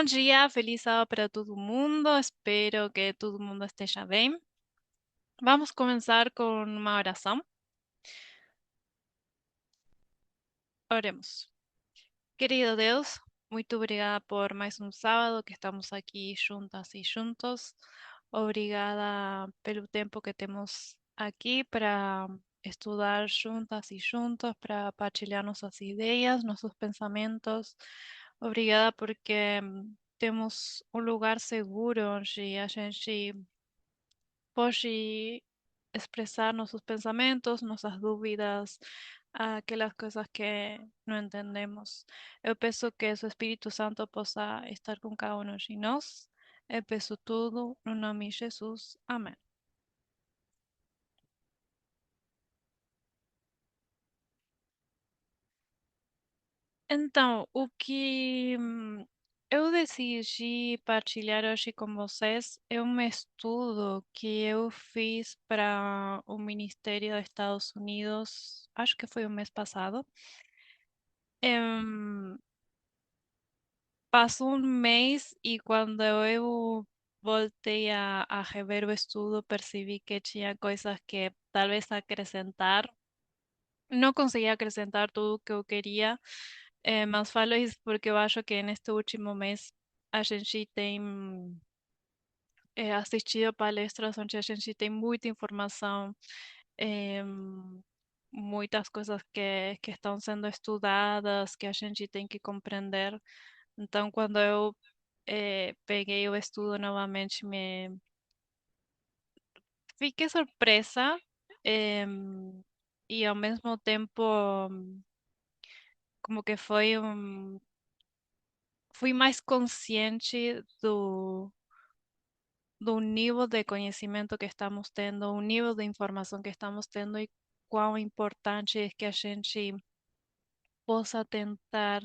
Bom dia, feliz sábado para todo mundo. Espero que todo mundo esteja bem. Vamos começar com uma oração. Oremos. Querido Deus, muito obrigada por mais um sábado que estamos aqui juntas e juntos. Obrigada pelo tempo que temos aqui para estudar juntas e juntos, para partilhar nossas ideias, nossos pensamentos. Obrigada porque temos um lugar seguro onde a gente pode expressar nossos pensamentos, nossas dúvidas, aquelas coisas que não entendemos. Eu peço que o Espírito Santo possa estar com cada um de nós. Eu peço tudo no nome de Jesus. Amém. Então, o que eu decidi partilhar hoje com vocês é um estudo que eu fiz para o Ministério dos Estados Unidos, acho que foi o mês passado. Em, Passou um mês e quando eu voltei a rever o estudo, percebi que tinha coisas que talvez acrescentar. Não consegui acrescentar tudo o que eu queria, mas falo isso porque eu acho que neste último mês a gente tem assistido palestras onde a gente tem muita informação, muitas coisas que estão sendo estudadas, que a gente tem que compreender. Então, quando eu peguei o estudo novamente, me fiquei surpresa, e ao mesmo tempo como que fui mais consciente do nível de conhecimento que estamos tendo, o nível de informação que estamos tendo e quão importante é que a gente possa tentar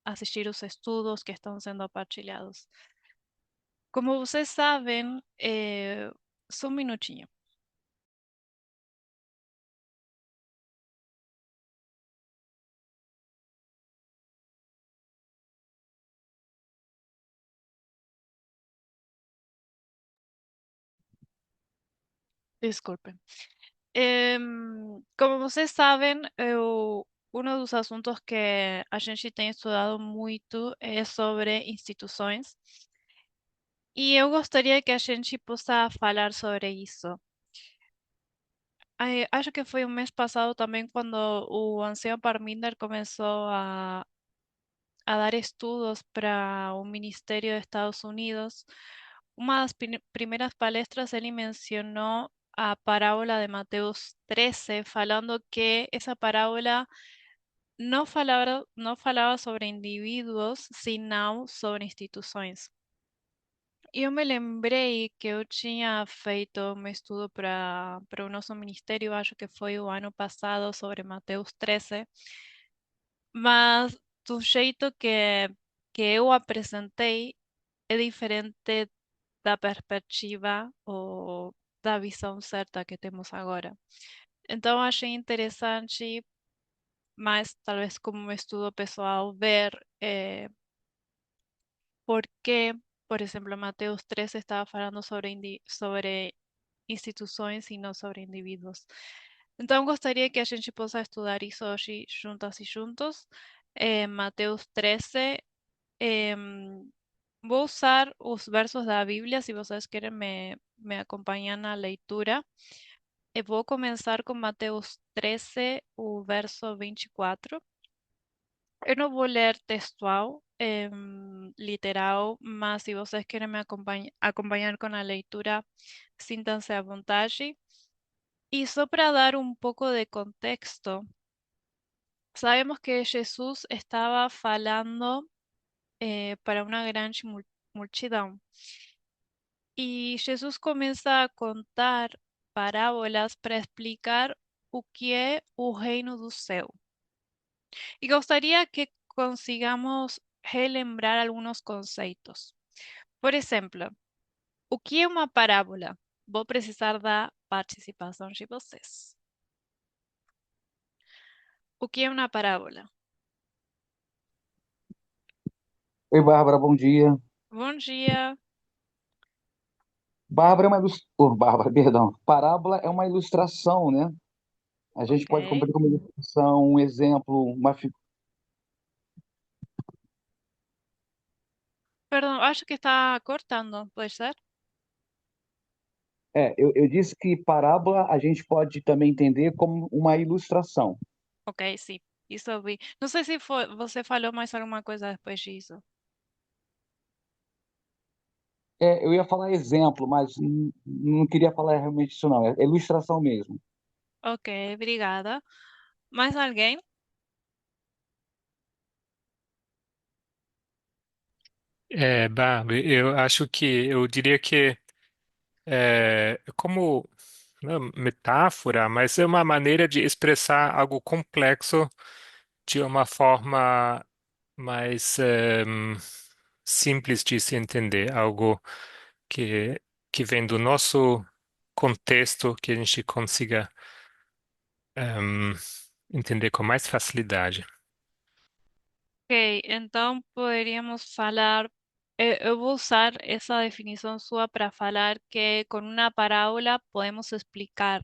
assistir os estudos que estão sendo partilhados. Como vocês sabem, só um minutinho. Desculpem. Como vocês sabem, um dos assuntos que a gente tem estudado muito é sobre instituições. E eu gostaria que a gente possa falar sobre isso. Acho que foi o mês passado também quando o ancião Parminder começou a dar estudos para o Ministério de Estados Unidos. Uma das primeiras palestras ele mencionou a parábola de Mateus 13, falando que essa parábola não falava sobre indivíduos, sino sobre instituições. E eu me lembrei que eu tinha feito um estudo para o nosso ministério, acho que foi o ano passado, sobre Mateus 13, mas do jeito que eu apresentei é diferente da perspectiva ou da visão certa que temos agora. Então, achei interessante, mas talvez como um estudo pessoal, ver por que, por exemplo, Mateus 13 estava falando sobre instituições e não sobre indivíduos. Então, gostaria que a gente possa estudar isso hoje juntas e juntos. Mateus 13. em, Vou usar os versos da Bíblia, se vocês querem me acompanhar na leitura. Vou começar com Mateus 13, o verso 24. Eu não vou ler textual, literal, mas se vocês querem me acompanhar com a leitura, sintam-se à vontade. E só para dar um pouco de contexto, sabemos que Jesus estava falando para uma grande multidão. E Jesus começa a contar parábolas para explicar o que é o reino do céu. E gostaria que consigamos relembrar alguns conceitos. Por exemplo, o que é uma parábola? Vou precisar da participação de vocês. O que é uma parábola? Oi, Bárbara, bom dia. Bom dia. Bárbara é uma Bárbara, perdão. Parábola é uma ilustração, né? A gente pode Ok. compreender como ilustração, um exemplo, Perdón, acho que está cortando, ¿puede ser? eu disse que parábola a gente pode também entender como uma ilustração. Ok, sim. Isso eu vi. Não sei se você falou mais alguma coisa depois disso. Eu ia falar exemplo, mas não queria falar realmente isso, não. É ilustração mesmo. Ok, obrigada. Mais alguém? Barbie, eu acho que eu diria que é como não, metáfora, mas é uma maneira de expressar algo complexo de uma forma mais simples de se entender, algo que, que vem do nosso contexto, que a gente consiga em, entender com mais facilidade. Ok, então poderíamos falar. Eu vou usar essa definição sua para falar que com uma parábola podemos explicar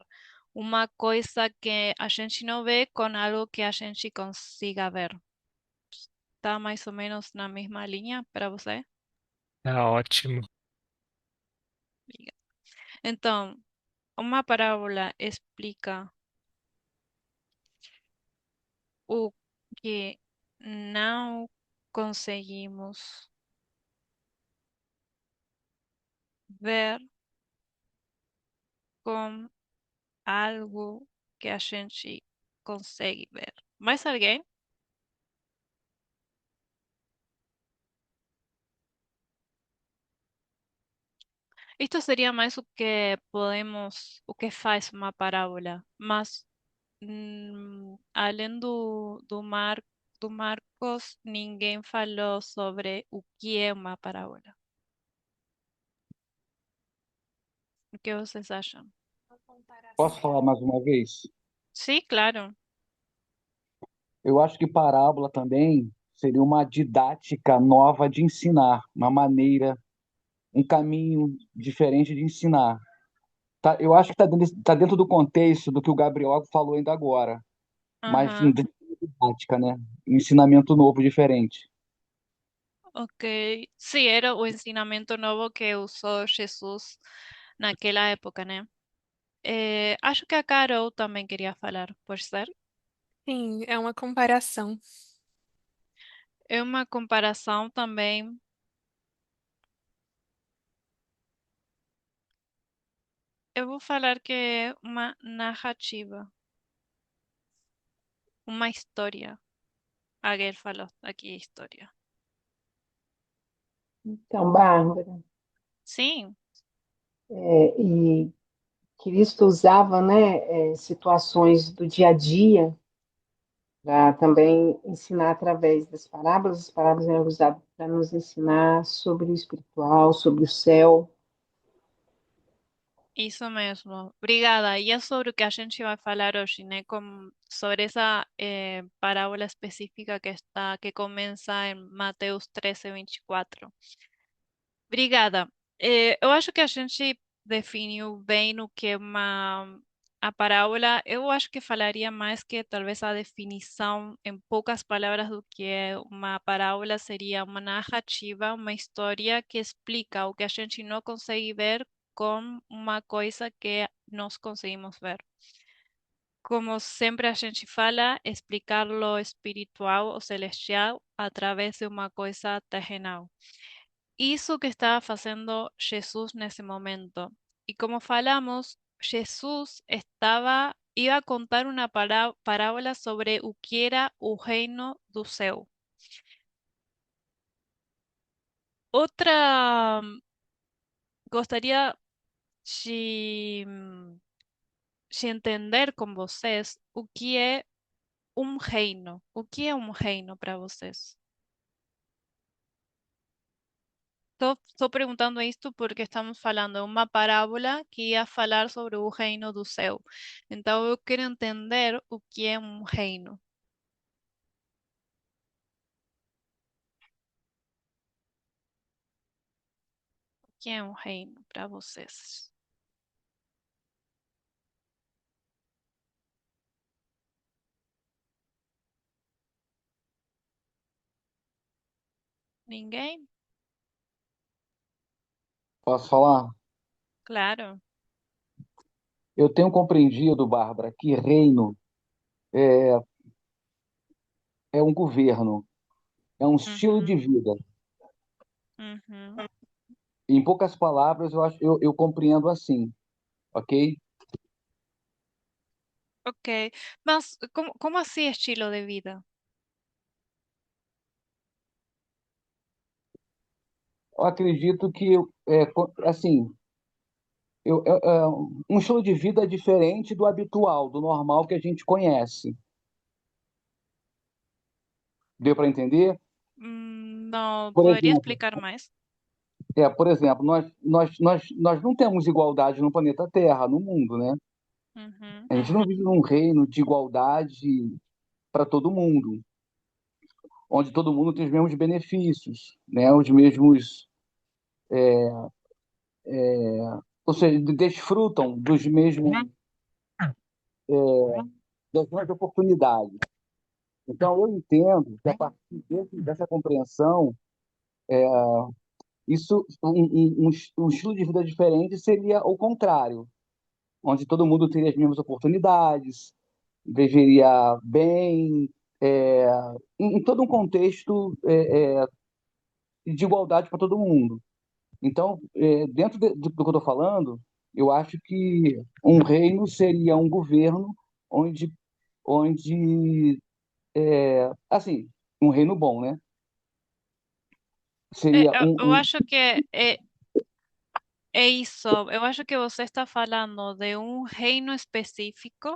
uma coisa que a gente não vê com algo que a gente consiga ver. Está mais ou menos na mesma linha para você? Tá ótimo. Então, uma parábola explica o que não conseguimos ver com algo que a gente consegue ver. Mais alguém? Isto seria mais o que faz uma parábola, mas além do Marcos, ninguém falou sobre o que é uma parábola. O que vocês acham? Posso falar mais uma vez? Sim, claro. Eu acho que parábola também seria uma didática nova de ensinar, uma maneira, um caminho diferente de ensinar. Tá, eu acho que tá dentro do contexto do que o Gabriel falou ainda agora, mas Aham. de didática, né? Um ensinamento novo, diferente. Ok, sim, era o ensinamento novo que usou Jesus naquela época, né? Acho que a Carol também queria falar, pode ser? Sim, é uma comparação. É uma comparação também. Eu vou falar que é uma narrativa, uma história. Alguém falou aqui história. Então, Bárbara, Sim, e Cristo usava, né, situações do dia a dia para também ensinar através das parábolas. As parábolas eram usadas para nos ensinar sobre o espiritual, sobre o céu. isso mesmo. Obrigada. E é sobre o que a gente vai falar hoje, né? Sobre essa parábola específica que começa em Mateus 13:24. Obrigada. Eu acho que a gente definiu bem o que é a parábola. Eu acho que falaria mais que talvez a definição em poucas palavras do que é uma parábola seria uma narrativa, uma história que explica o que a gente não consegue ver com uma coisa que nós conseguimos ver. Como sempre a gente fala, explicar lo espiritual o celestial a través de uma coisa terrenal. Isso que estava fazendo Jesus nesse momento. E como falamos, Jesus iba a contar uma parábola sobre o que era o reino do céu. Outra, gostaria de, de entender com vocês o que é um reino. O que é um reino para vocês? Estou perguntando isto porque estamos falando de uma parábola que ia falar sobre o reino do céu. Então eu quero entender o que é um reino. que é um reino para vocês? Ninguém? Posso falar? Claro. Eu tenho compreendido, Bárbara, que reino é um governo, é um estilo de Uhum, vida. uhum. Em poucas palavras, eu compreendo assim, ok? Ok. Mas, como assim estilo de vida? Eu acredito que, assim, um estilo de vida diferente do habitual, do normal que a gente conhece. Deu para entender? Não, Por poderia exemplo, explicar mais? nós não temos igualdade no planeta Terra, no mundo, né? Uhum. A gente não vive num reino de igualdade para todo mundo, onde todo mundo tem os mesmos benefícios, né? Os mesmos, ou seja, desfrutam dos mesmos, das mesmas oportunidades. Então, eu entendo que a partir dessa compreensão, um estilo de vida diferente seria o contrário, onde todo mundo teria as mesmas oportunidades, viveria bem, é, em todo um contexto de igualdade para todo mundo. Então, dentro do que eu estou falando, eu acho que um reino seria um governo onde assim, um reino bom, né? Seria Eu acho que é isso. Eu acho que você está falando de um reino específico.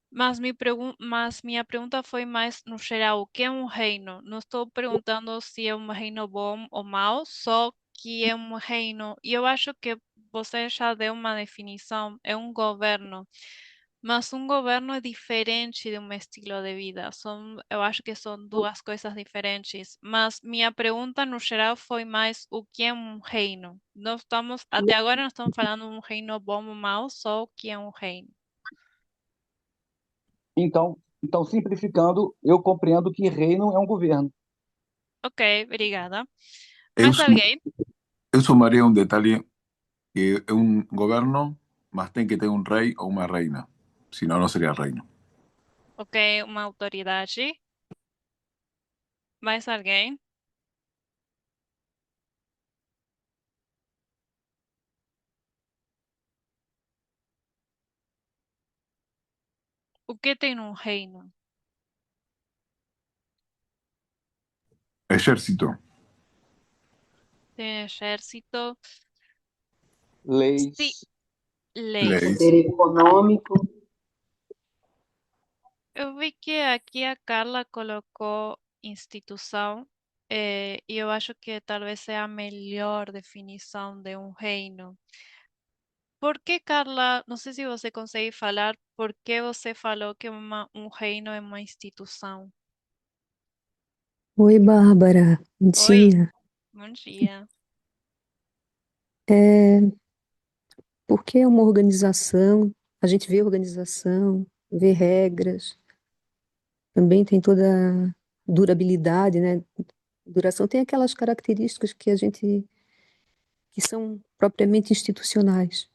Mas minha pergunta foi mais no geral, o que é um reino? Não estou perguntando se é um reino bom ou mau, só que é um reino. E eu acho que você já deu uma definição, é um governo. Mas um governo é diferente de um estilo de vida. Eu acho que são duas coisas diferentes. Mas minha pergunta no geral foi mais o que é um reino? Até agora não estamos falando de um reino bom ou mau, só o que é um reino. então, simplificando, eu compreendo que reino é um governo. Ok, obrigada. Eu, Mais alguém? eu sumaria um detalhe que é um governo, mas tem que ter um rei ou uma reina. Senão não seria reino. Ok, uma autoridade. Mais alguém? O que tem num reino? Exército, Tem exército. Sim, Leis. leis. leis. Poder econômico. Eu vi que aqui a Carla colocou instituição, e eu acho que talvez é a melhor definição de um reino. Por que, Carla? Não sei se você consegue falar por que você falou que um reino é uma instituição. Oi, Bárbara. Bom Oi, dia. bom dia. É, porque é uma organização, a gente vê organização, vê regras, também tem toda a durabilidade, né? Duração tem aquelas características que são propriamente institucionais.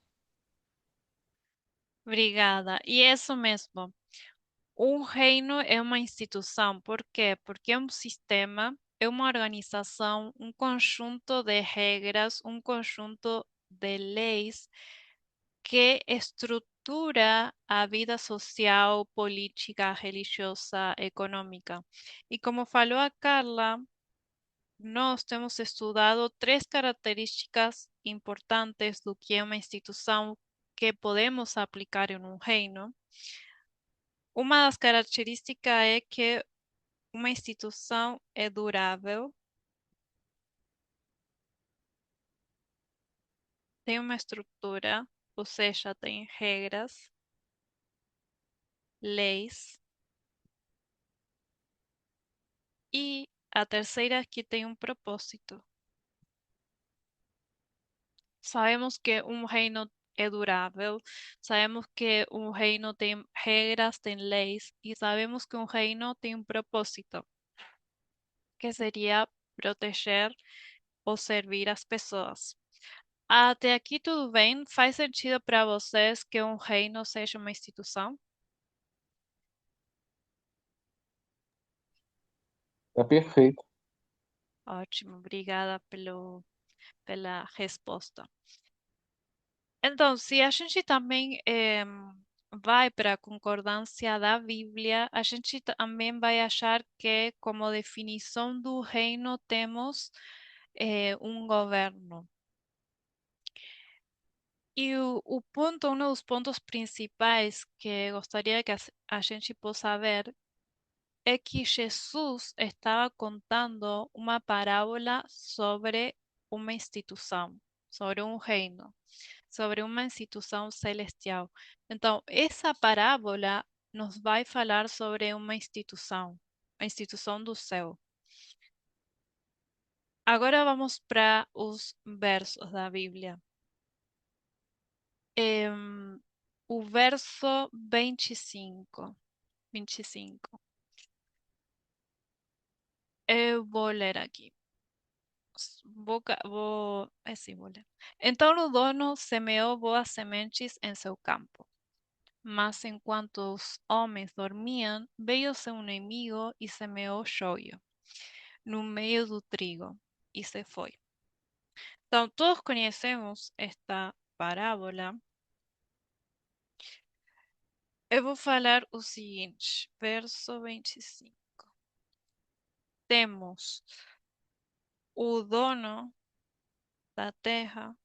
Obrigada. E é isso mesmo. Um reino é uma instituição. Por quê? Porque é um sistema, é uma organização, um conjunto de regras, um conjunto de leis que estrutura a vida social, política, religiosa, econômica. E como falou a Carla, nós temos estudado três características importantes do que é uma instituição que podemos aplicar em um reino. Uma das características é que uma instituição é durável, tem uma estrutura, ou seja, tem regras, leis, e a terceira é que tem um propósito. Sabemos que um reino é durável, sabemos que um reino tem regras, tem leis, e sabemos que um reino tem um propósito, que seria proteger ou servir as pessoas. Até aqui tudo bem? Faz sentido para vocês que um reino seja uma instituição? É perfeito. Ótimo, obrigada pela resposta. Então, se a gente também vai para a concordância da Bíblia, a gente também vai achar que, como definição do reino, temos um governo. E um dos pontos principais que gostaria que a gente possa ver é que Jesus estava contando uma parábola sobre uma instituição, sobre um reino, sobre uma instituição celestial. Então, essa parábola nos vai falar sobre uma instituição, a instituição do céu. Agora vamos para os versos da Bíblia. Em, o verso 25. Eu vou ler aqui. Sim, vou ler. Então o dono semeou boas sementes em seu campo. Mas enquanto os homens dormiam, veio seu inimigo e semeou joio no meio do trigo e se foi. Então, todos conhecemos esta parábola. Eu vou falar o seguinte, verso 25. Temos o dono da terra.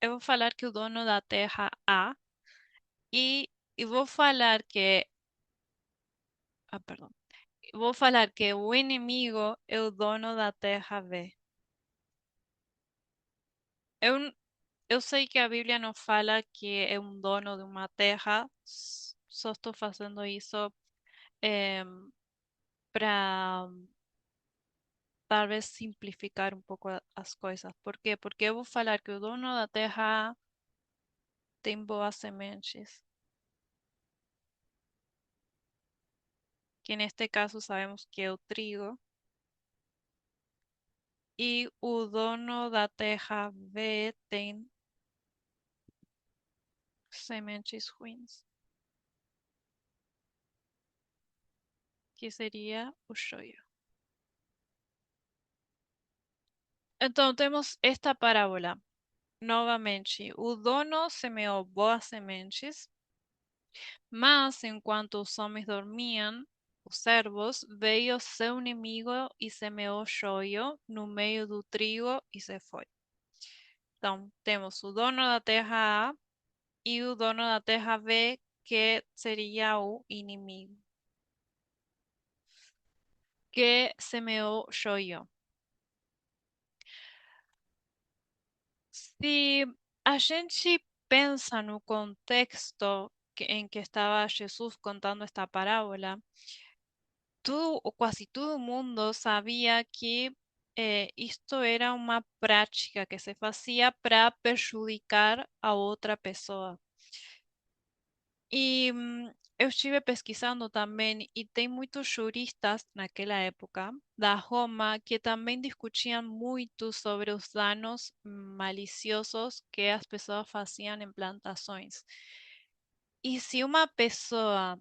Eu vou falar que o dono da terra A e vou falar que. Ah, perdão. Vou falar que o inimigo é o dono da terra B. Eu, n- eu sei que a Bíblia não fala que é um dono de uma terra, só estou fazendo isso para talvez simplificar um pouco as coisas. Por quê? Porque eu vou falar que o dono da terra tem boas sementes, que neste caso sabemos que é o trigo, e o dono da terra B tem sementes ruins, que seria o joio. Então, temos esta parábola. Novamente, o dono semeou boas sementes, mas enquanto os homens dormiam, os servos, veio seu inimigo e semeou joio no meio do trigo e se foi. Então, temos o dono da terra A e o dono da terra B, que seria o inimigo, que semeou joio. Se a gente pensa no contexto em que estava Jesus contando esta parábola, todo ou quase todo mundo sabia que isto era uma prática que se fazia para prejudicar a outra pessoa. E eu estive pesquisando também, e tem muitos juristas naquela época da Roma que também discutiam muito sobre os danos maliciosos que as pessoas faziam em plantações. E se uma pessoa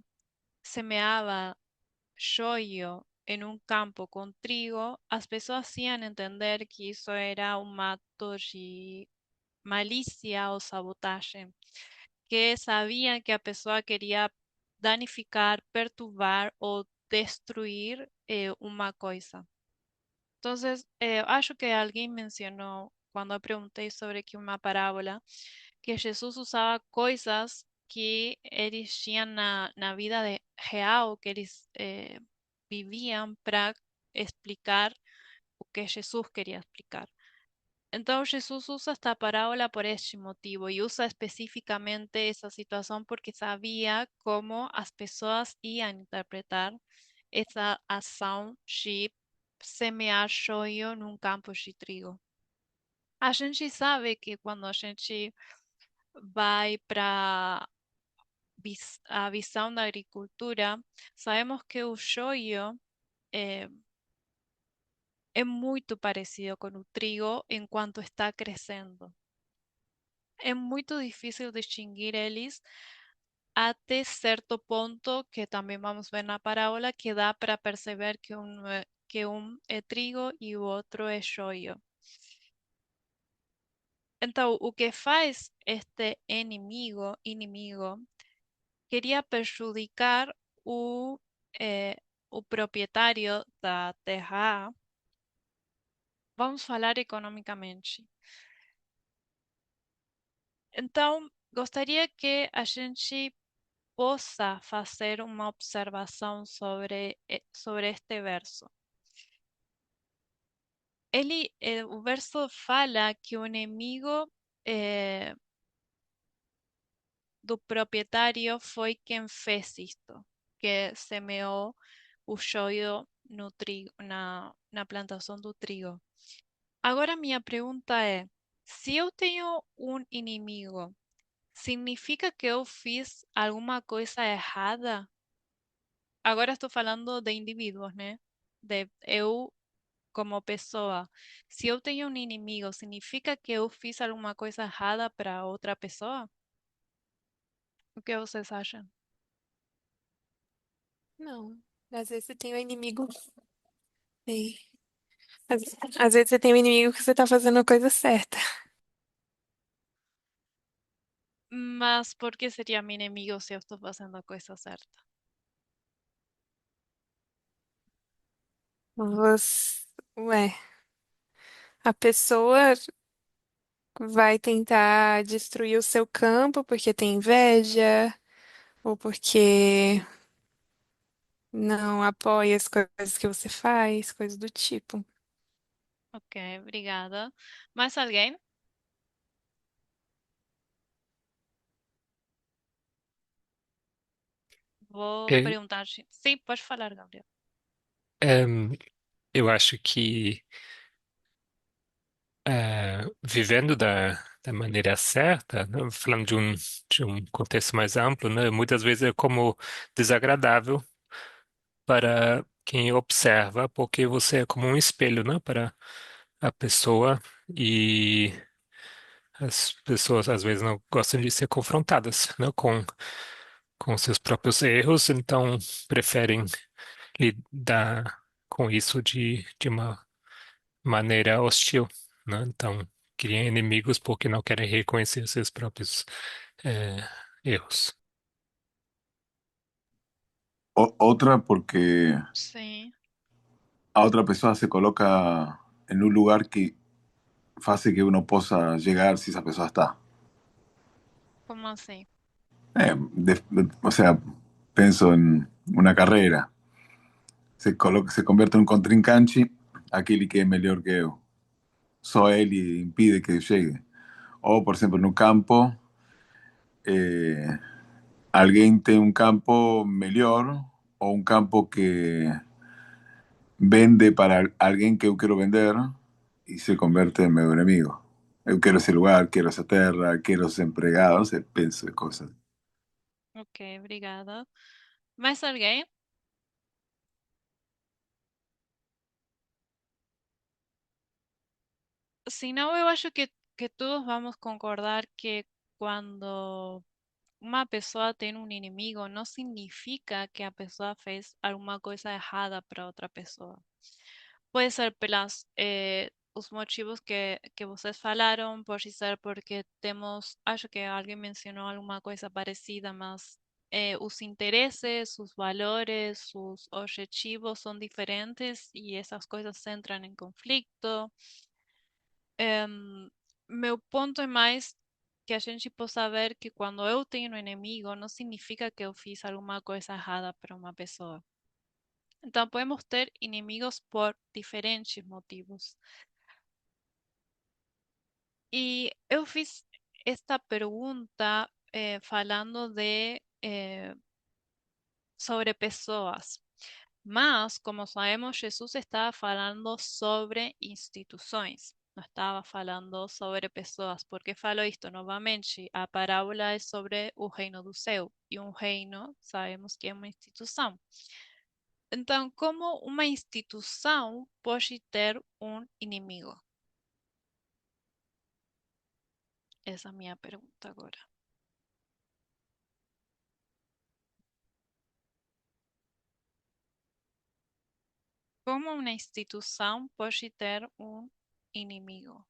semeava joio em um campo com trigo, as pessoas iam entender que isso era um ato de malícia ou sabotagem, que sabiam que a pessoa queria danificar, perturbar ou destruir uma coisa. Então, acho que alguém mencionou, quando eu perguntei sobre que uma parábola, que Jesus usava coisas que eles tinham na vida real, que eles viviam para explicar o que Jesus queria explicar. Então Jesús usa esta parábola por este motivo y usa específicamente esa situación porque sabía cómo as pessoas iam interpretar essa ação de semear joio num campo de trigo. A gente sabe que quando a gente vai para a visão da agricultura, sabemos que o joio é, é muito parecido com o trigo enquanto está crescendo. É muito difícil distinguir eles até certo ponto, que também vamos ver na parábola, que dá para perceber que um é trigo e o outro é joio. Então, o que faz este inimigo, queria prejudicar eh, o proprietário da terra. Vamos falar economicamente. Então, gostaria que a gente possa fazer uma observação sobre este verso. O verso fala que o inimigo eh, do proprietário foi quem fez isto, que semeou o joio no trigo, na plantação do trigo. Agora, minha pergunta é: se eu tenho um inimigo, significa que eu fiz alguma coisa errada? Agora estou falando de indivíduos, né? De eu como pessoa. Se eu tenho um inimigo, significa que eu fiz alguma coisa errada para outra pessoa? O que vocês acham? Não. Às vezes você tem um inimigo. Ei. Às, às vezes você tem um inimigo que você tá fazendo a coisa certa. Mas por que seria meu inimigo se eu estou fazendo a coisa certa? Ué, a pessoa vai tentar destruir o seu campo porque tem inveja ou porque não apoia as coisas que você faz, coisas do tipo. Ok, obrigada. Mais alguém? Vou É, perguntar. Sim, pode falar, Gabriel. em, eu acho que vivendo da maneira certa, né, falando de um contexto mais amplo, né, muitas vezes é como desagradável para quem observa, porque você é como um espelho, né, para a pessoa e as pessoas às vezes não gostam de ser confrontadas, né, com seus próprios erros, então preferem lidar com isso de uma maneira hostil, né? Então, criam inimigos porque não querem reconhecer seus próprios eh, erros. Otra porque Sim, a otra persona se coloca en un lugar que hace que uno pueda llegar si esa persona está. como assim? O sea, pienso en una carrera. Se convierte en un contrincante aquel que es mejor que yo. Só ele impide que llegue. O, por ejemplo, en un campo, eh, alguien tiene un campo mejor o un campo que vende para alguien que yo quiero vender y se convierte en mi enemigo. Yo quiero ese lugar, quiero esa tierra, quiero esos empregados, pienso de cosas. Ok, obrigada. Mais alguém? Si no, eu acho que todos vamos concordar que quando uma pessoa tem um inimigo, não significa que a pessoa fez alguma coisa errada para outra pessoa. Pode ser pelas os motivos que vocês falaram, pode ser porque temos, acho que alguém mencionou alguma coisa parecida, mas os interesses, os valores, os objetivos são diferentes e essas coisas entram em conflito. Em, Meu ponto é mais que a gente possa ver que quando eu tenho um inimigo, não significa que eu fiz alguma coisa errada para uma pessoa. Então, podemos ter inimigos por diferentes motivos. E eu fiz esta pergunta falando sobre pessoas. Mas, como sabemos, Jesus estava falando sobre instituições. não estava falando sobre pessoas. Por que falo isto novamente? A parábola é sobre o reino do céu, e um reino sabemos que é uma instituição. Então, como uma instituição pode ter um inimigo? Essa é a minha pergunta agora. Como uma instituição pode ter um inimigo?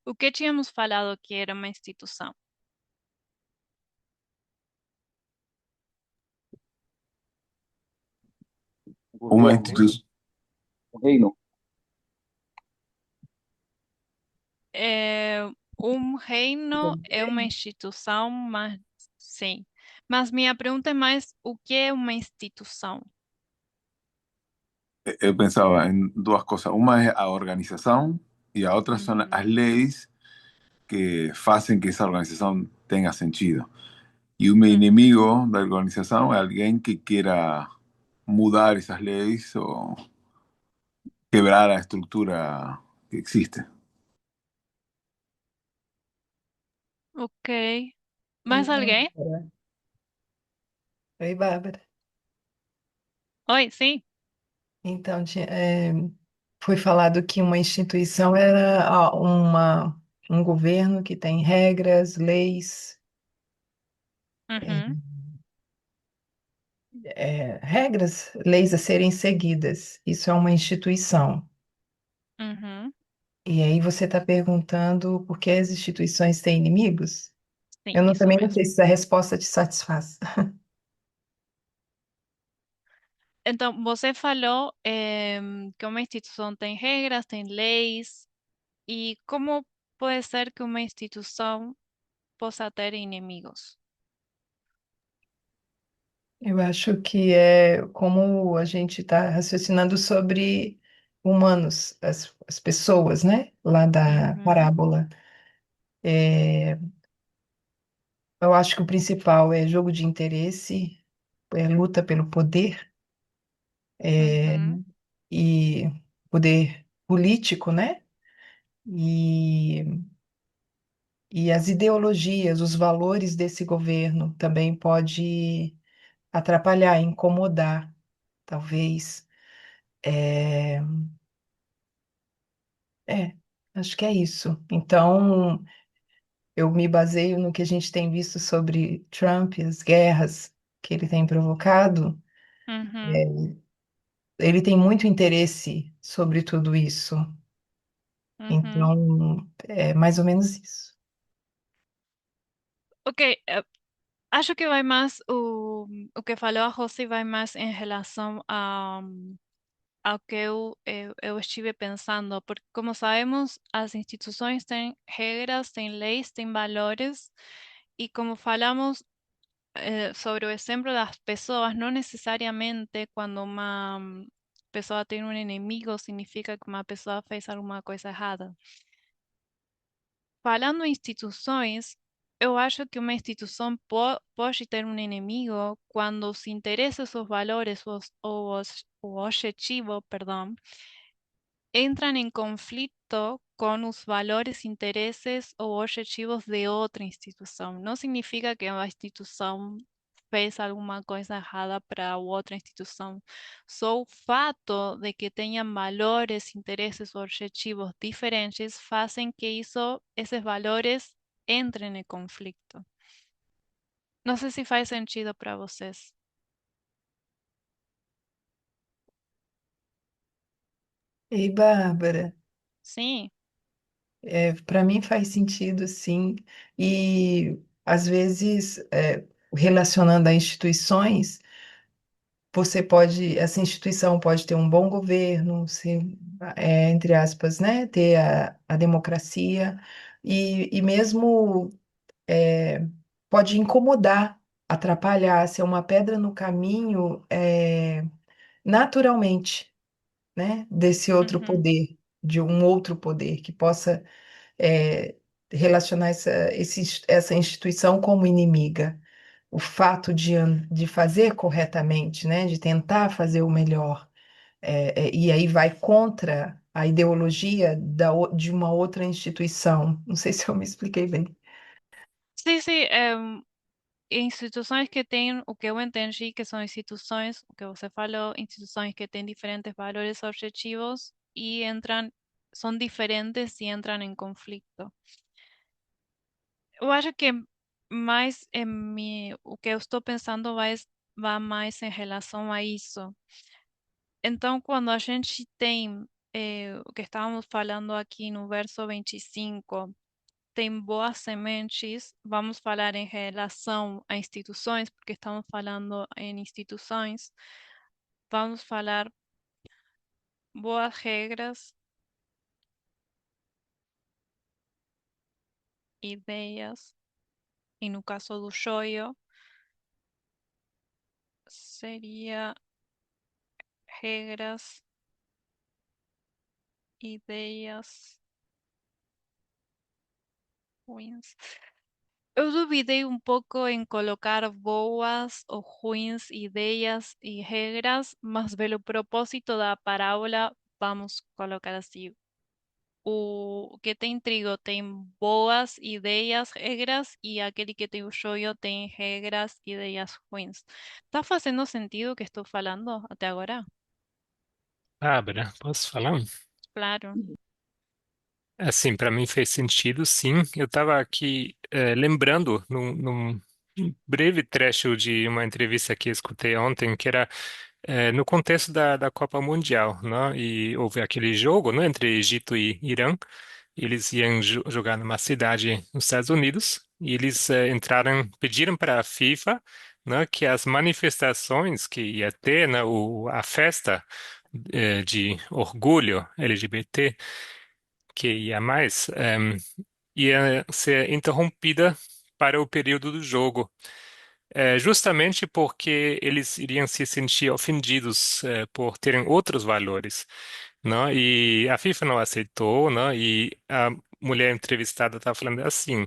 O que tínhamos falado que era uma instituição? Uma Governo, instituição. o reino. É, um reino é uma instituição, mas sim. Mas minha pergunta é mais, o que é uma instituição? Eu pensaba en dos cosas. Una es a organización y a otra son las Uhum, leyes que hacen que esa organización tenga sentido. Y un uhum, enemigo de la organización es alguien que quiera mudar esas leyes o quebrar la estructura que existe. ok. Oi, Mais alguém? Bárbara. Oi, Bárbara. Oi, sim. Então, foi falado que uma instituição era um governo que tem regras, leis, Uhum, leis a serem seguidas. Isso é uma instituição. uhum, E aí você está perguntando por que as instituições têm inimigos? sim, Eu isso também não sei mesmo. se a resposta te satisfaz. Então, você falou que uma instituição tem regras, tem leis, e como pode ser que uma instituição possa ter inimigos? Eu acho que é como a gente está raciocinando sobre humanos, as pessoas, né? Lá da Uhum, parábola. É, eu acho que o principal é jogo de interesse, é luta pelo poder, é, uhum, e poder político, né? E, e as ideologias, os valores desse governo também pode atrapalhar, incomodar, talvez. É, É, acho que é isso. Então, eu me baseio no que a gente tem visto sobre Trump, as guerras que ele tem provocado. uhum, É, ele tem muito interesse sobre tudo isso. uhum. Então, é mais ou menos isso. Ok, acho que vai mais, o que falou a Rosy vai mais em relação ao que eu estive pensando, porque como sabemos, as instituições têm regras, têm leis, têm valores, e como falamos sobre o exemplo das pessoas, não necessariamente quando uma pessoa tem um inimigo significa que uma pessoa fez alguma coisa errada. Falando em instituições, eu acho que uma instituição pode ter um inimigo quando os interesses, os valores, o objetivo, perdão, entran en conflicto con los valores, intereses o objetivos de outra instituição. Não significa que a instituição fez alguma coisa errada para outra instituição. Só o fato de que tenham valores, interesses ou objetivos diferentes fazem que esses valores entrem em conflito. Não sei se faz sentido para vocês. Ei, Bárbara, Sim. para mim faz sentido, sim. E, às vezes, relacionando a instituições, essa instituição pode ter um bom governo, entre aspas, né, ter a democracia e mesmo é, pode incomodar, atrapalhar, ser uma pedra no caminho, naturalmente, né, desse outro Uhum, poder, de um outro poder que possa é, relacionar essa instituição como inimiga. O fato de fazer corretamente, né, de tentar fazer o melhor, e aí vai contra a ideologia de uma outra instituição. Não sei se eu me expliquei bem. Sí, sí, instituições que têm, o que eu entendi que são instituições, o que você falou, instituições que têm diferentes valores objetivos e entram, são diferentes e entram em conflito. Eu acho que mais o que eu estou pensando vai mais em relação a isso. Então, quando a gente tem o que estávamos falando aqui no verso 25, tem boas sementes, vamos falar em relação a instituições, porque estamos falando em instituições, vamos falar boas regras, ideias, e no caso do joio, seria regras, ideias ruins. Eu duvidei um pouco em colocar boas ou ruins ideias e regras, mas pelo propósito da parábola, vamos colocar assim. O que tem trigo tem boas ideias, regras, e aquele que tem o joio tem regras, ideias ruins. Tá fazendo sentido o que estou falando até agora? Bárbara, posso falar? Claro. Assim, para mim fez sentido, sim. Eu estava aqui lembrando num breve trecho de uma entrevista que eu escutei ontem, que era no contexto da Copa Mundial, né? E houve aquele jogo, né, entre Egito e Irã. Eles iam jogar numa cidade nos Estados Unidos e eles entraram, pediram para a FIFA, né, que as manifestações que ia ter, né, a festa de orgulho LGBT que ia mais, ia ser interrompida para o período do jogo. Justamente porque eles iriam se sentir ofendidos por terem outros valores, não? E a FIFA não aceitou, não? E a mulher entrevistada está falando assim: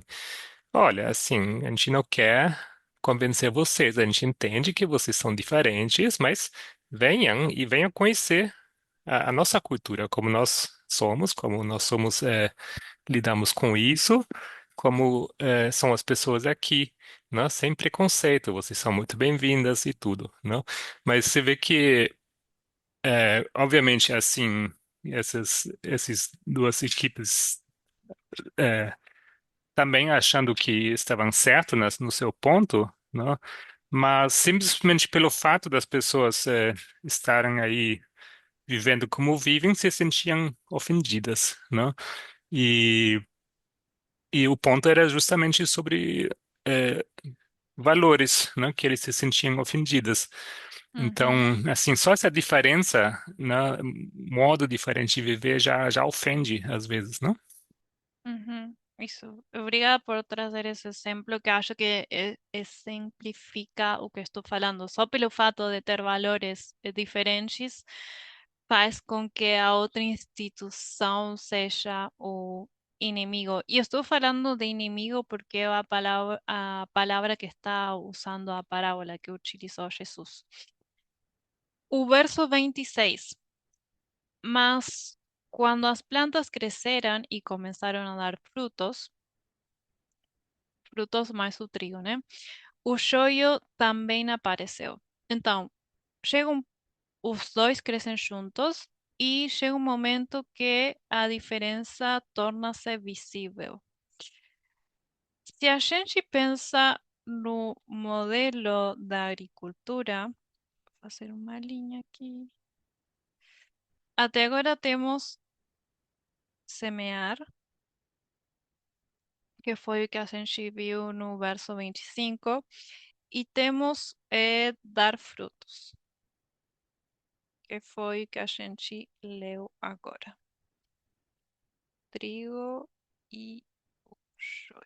olha, assim, a gente não quer convencer vocês, a gente entende que vocês são diferentes, mas venham e venham conhecer a nossa cultura, como nós somos, lidamos com isso, como são as pessoas aqui, né? Sem preconceito, vocês são muito bem-vindas e tudo, não? Mas você vê que, obviamente, assim, essas duas equipes também achando que estavam certos no seu ponto, não? Mas simplesmente pelo fato das pessoas estarem aí vivendo como vivem, se sentiam ofendidas, não? E E o ponto era justamente sobre eh, valores, né, que eles se sentiam ofendidas. Então, Uhum. assim, só essa diferença, né, modo diferente de viver já ofende às vezes, não? Uhum. Isso. Obrigada por trazer esse exemplo que acho que exemplifica o que estou falando. Só pelo fato de ter valores diferentes, faz com que a outra instituição seja o inimigo. E estou falando de inimigo porque é a palavra que está usando a parábola que utilizou Jesus. O verso 26. Mas quando as plantas cresceram e começaram a dar frutos mais o trigo, né? O joio também apareceu. Então, chega os dois crescem juntos e chega um momento que a diferença torna-se visível. Se a gente pensa no modelo da agricultura, vou fazer uma linha aqui. Até agora temos semear, que foi o que a gente viu no verso 25, e temos dar frutos, que foi o que a gente leu agora. Trigo e o joio.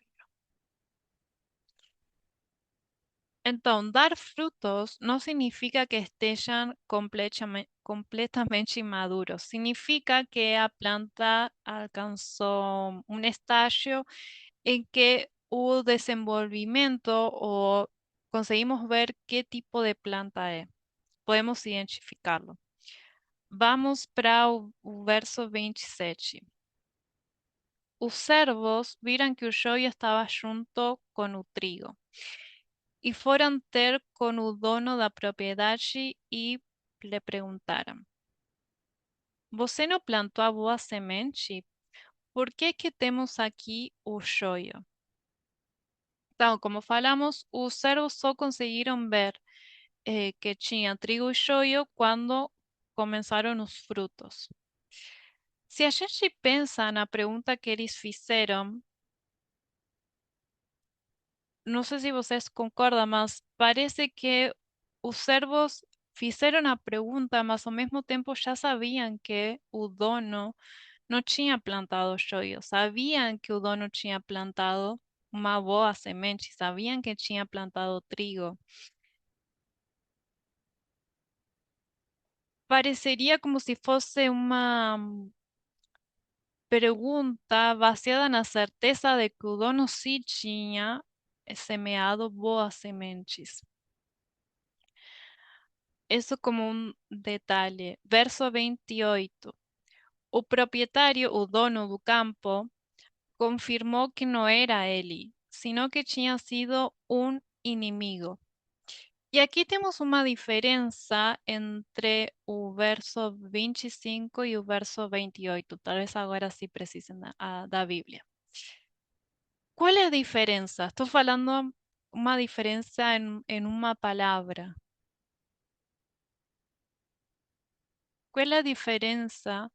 Então, dar frutos não significa que estejam completamente maduros. Significa que a planta alcançou um estágio en que hubo desenvolvimiento o conseguimos ver qué tipo de planta es. Podemos identificarlo. Vamos para o verso 27. Os servos viram que o joio estava junto com o trigo e foram ter com o dono da propriedade e lhe perguntaram: Você não plantou a boa semente? Por que que temos aqui o joio? Então, como falamos, os servos só conseguiram ver que tinha trigo e joio quando começaram os frutos. Se a gente pensa na pergunta que eles fizeram, não sei se vocês concordam, mas parece que os servos fizeram a pergunta, mas ao mesmo tempo já sabiam que o dono não tinha plantado joio, sabiam que o dono tinha plantado uma boa semente, sabiam que tinha plantado trigo. Pareceria como se fosse uma pergunta baseada na certeza de que o dono sim tinha semeado boas sementes. Isso como um detalhe. Verso 28. O proprietário, o dono do campo, confirmou que não era ele, sino que tinha sido um inimigo. E aqui temos uma diferença entre o verso 25 e o verso 28. Talvez agora sim precisem da Bíblia. Qual é a diferença? Estou falando uma diferença em uma palavra. Qual é a diferença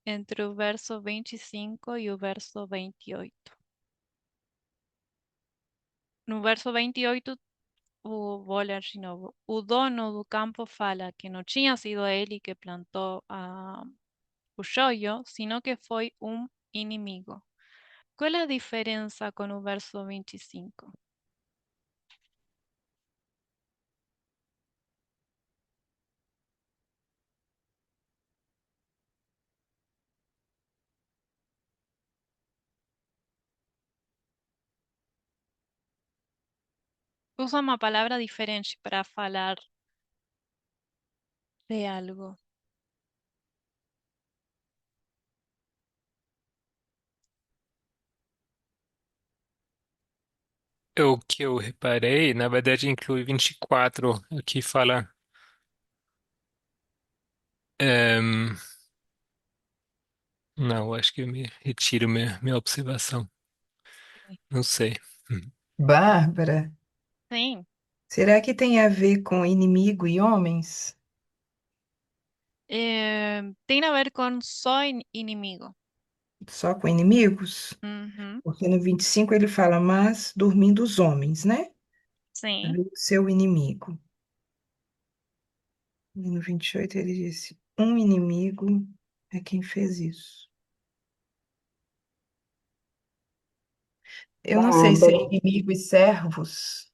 entre o verso 25 e o verso 28? No verso 28, vou ler de novo. O dono do campo fala que não tinha sido ele que plantou o joio, sino que foi um inimigo. Qual é a diferença com o verso 25? Usa uma palavra diferente para falar de algo. O que eu reparei, na verdade, inclui 24. Aqui fala. ehm, não, acho que eu me retiro minha observação. Não sei. Bárbara, Sim, será que tem a ver com inimigo e homens? tem a ver com só inimigo. Só com inimigos? Uhum, Porque no 25 ele fala, mas dormindo os homens, né? sim. Ali o seu inimigo. E no 28 ele disse, um inimigo é quem fez isso. Eu não sei se é Bárbara, inimigo e servos.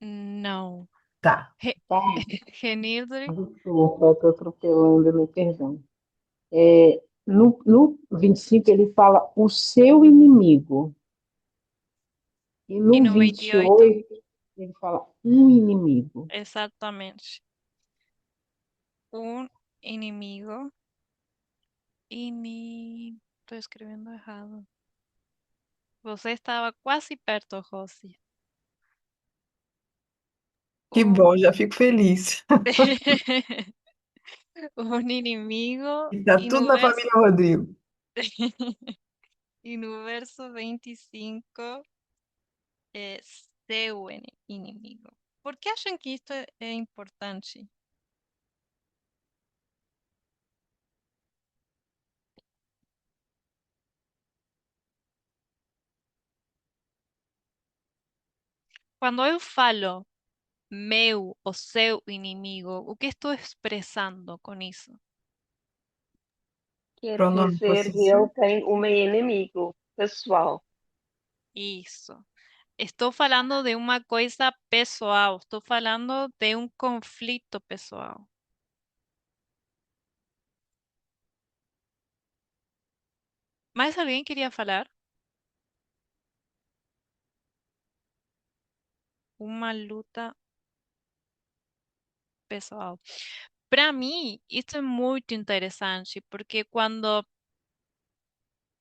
Não. Tá. Re tá? Genildre Desculpa, eu estou atropelando, me perdão. No 25 ele fala o seu inimigo. E e no no 28, 28 ele fala um inimigo. exatamente. Um inimigo. Estou escrevendo errado. Você estava quase perto, Rosy. Que Um, bom, já fico feliz. um inimigo E tá e tudo no na verso família Rodrigo. e no verso 25 é seu inimigo. Por que acham que isto é importante? Quando eu falo meu ou seu inimigo, o que estou expressando com isso? Quer Pronome dizer que ele possessivo. tem um inimigo pessoal. Isso. Estou falando de uma coisa pessoal, estou falando de um conflito pessoal. Mais alguém queria falar? uma luta pessoal. Para mim, isso é muito interessante, porque quando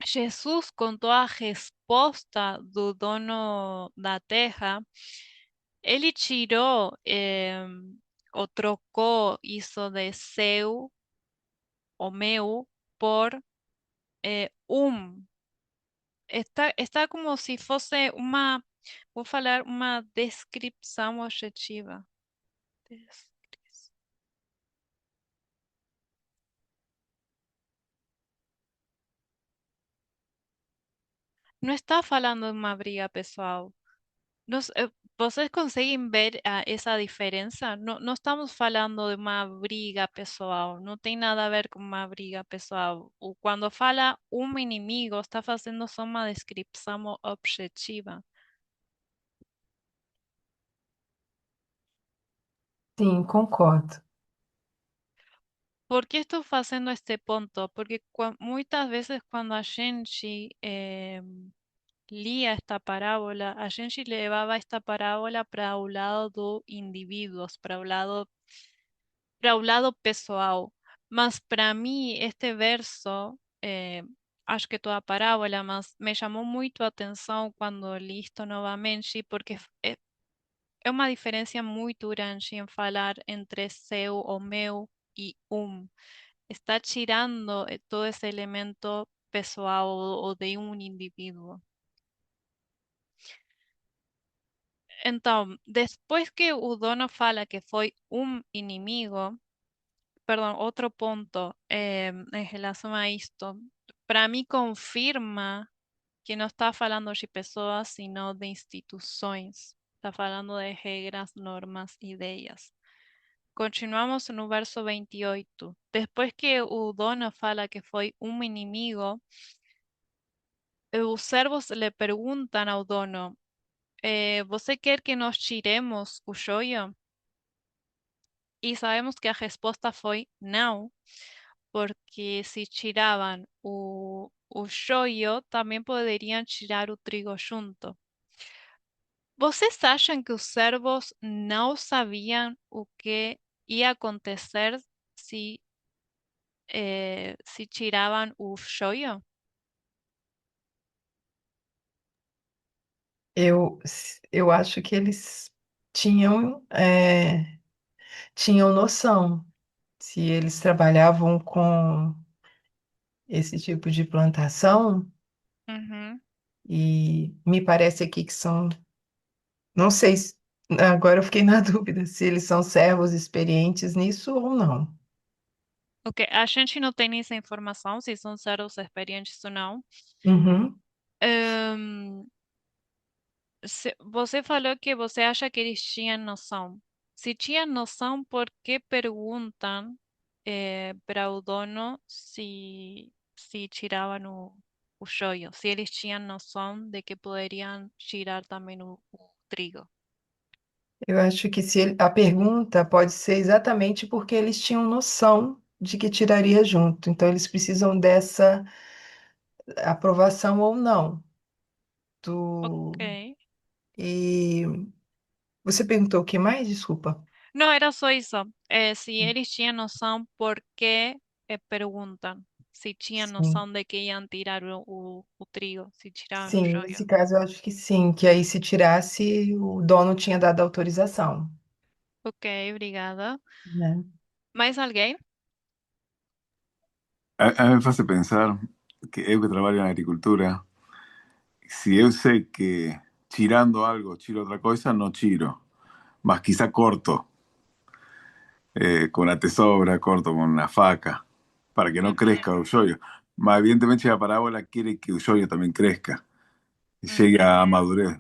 Jesus contou a resposta do dono da terra, ele tirou ou trocou isso de seu ou meu por Está como se fosse uma, vou falar, uma descrição objetiva. Descri- Não está falando de uma briga pessoal. Vocês conseguem ver essa diferença? Não, não estamos falando de uma briga pessoal. Não tem nada a ver com uma briga pessoal. Quando fala um inimigo, está fazendo só uma descrição objetiva. Sim, concordo. Por que estou fazendo este ponto? Porque muitas vezes quando a gente lia esta parábola, a gente levava esta parábola para o lado do indivíduos, para o lado pessoal. Mas para mim, este verso, acho que toda a parábola, mas me chamou muito a atenção quando li isto novamente, porque é uma diferença muito grande em falar entre seu ou meu e está tirando todo esse elemento pessoal ou de um indivíduo. Então, depois que o dono fala que foi um inimigo, perdão, outro ponto em relação a isto, para mim confirma que não está falando de pessoas, sino de instituições. Está falando de regras, normas, ideias. Continuamos no verso 28. Depois que o dono fala que foi um inimigo, os servos le perguntam ao dono: você quer que nós tiremos o joio? E sabemos que a resposta foi não, porque se tiravam o joio, também poderiam tirar o trigo junto. Vocês acham que os servos não sabiam o que ia acontecer se, se tiravam o joio? Eu acho que eles tinham, tinham noção se eles trabalhavam com esse tipo de plantação, Uhum. e me parece aqui que são, não sei, agora eu fiquei na dúvida se eles são servos experientes nisso ou não. Ok, a gente não tem essa informação, se são servos experientes ou não. Uhum. Ahn, Você falou que você acha que eles tinham noção. Se tinham noção, por que perguntam para o dono se tiravam o joio? Se eles tinham noção de que poderiam tirar também o trigo. Eu acho que a pergunta pode ser exatamente porque eles tinham noção de que tiraria junto. Então, eles precisam dessa aprovação ou não. Do... Ok. E você perguntou o que mais? Desculpa. Não, era só isso. Se eles tinham noção, por que perguntam? Se tinham Sim. noção de que iam tirar o trigo, se tiravam o Sim, joio. nesse caso eu acho que sim, que aí se tirasse, o dono tinha dado autorização, Ok, obrigada. né? Mais alguém? A mí me hace pensar que eu que trabalho na agricultura, si eu sei que tirando algo, chiro otra cosa, no chiro, mas quizá corto, con la tesoura, corto con una faca, para que no Uhum, crezca el yoyo. Más evidentemente la parábola quiere que el yoyo también crezca y llegue a uhum. madurez.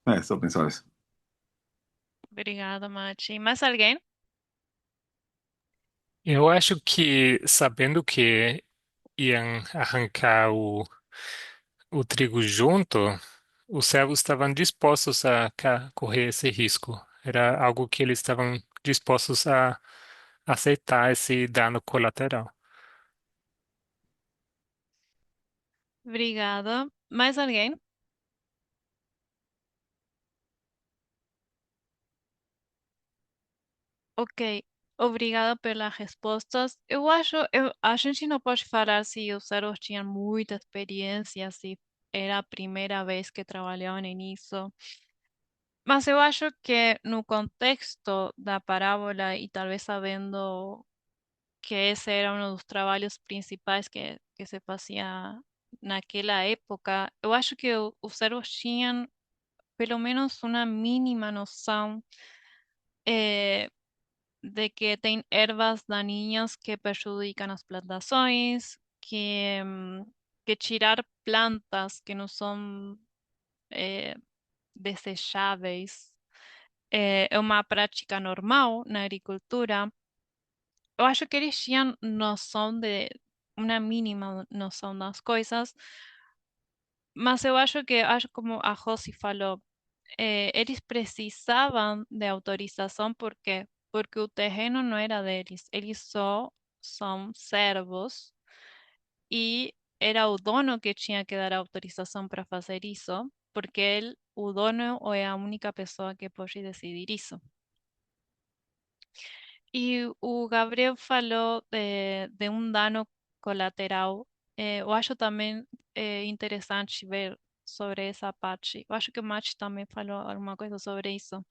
Eso pensaba eso. Obrigada, Mati. Mais alguém? Eu acho que, sabendo que iam arrancar o trigo junto, os servos estavam dispostos a correr esse risco. Era algo que eles estavam dispostos a aceitar esse dano colateral. Obrigada. Mais alguém? Ok, obrigada pelas respostas. A gente não pode falar se os servos tinham muita experiência, se era a primeira vez que trabalhavam nisso. Mas eu acho que no contexto da parábola e talvez sabendo que esse era um dos trabalhos principais que se fazia naquela época, eu acho que os servos tinham pelo menos uma mínima noção eh, de que tem ervas daninhas que prejudicam as plantações, que tirar plantas que não são eh, desejáveis é uma prática normal na agricultura. Eu acho que eles tinham noção uma mínima noção das coisas, mas eu acho que, acho como a Rosi falou, eles precisavam de autorização porque o terreno não era deles, eles só são servos e era o dono que tinha que dar autorização para fazer isso, porque o dono é a única pessoa que pode decidir isso. E o Gabriel falou de um dano colateral. Eu acho também interessante ver sobre essa parte. Eu acho que o Mach também falou alguma coisa sobre isso.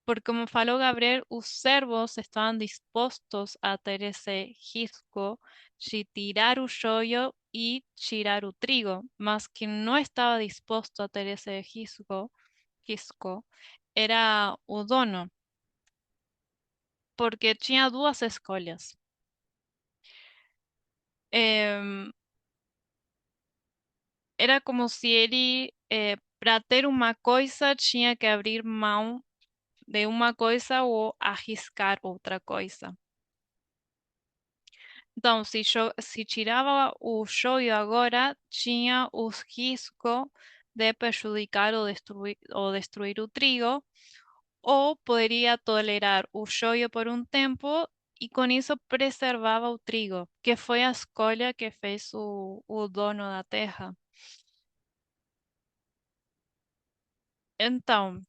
Porque, como falou Gabriel, os servos estavam dispostos a ter esse risco de tirar o joio e tirar o trigo, mas quem não estava disposto a ter esse risco era o dono, porque tinha duas escolhas. Em, Era como se ele, para ter uma coisa, tinha que abrir mão de uma coisa ou arriscar outra coisa. Então, se tirava o joio agora, tinha o risco de prejudicar ou destruir o trigo, ou poderia tolerar o joio por um tempo e com isso preservava o trigo, que foi a escolha que fez o dono da terra. Então,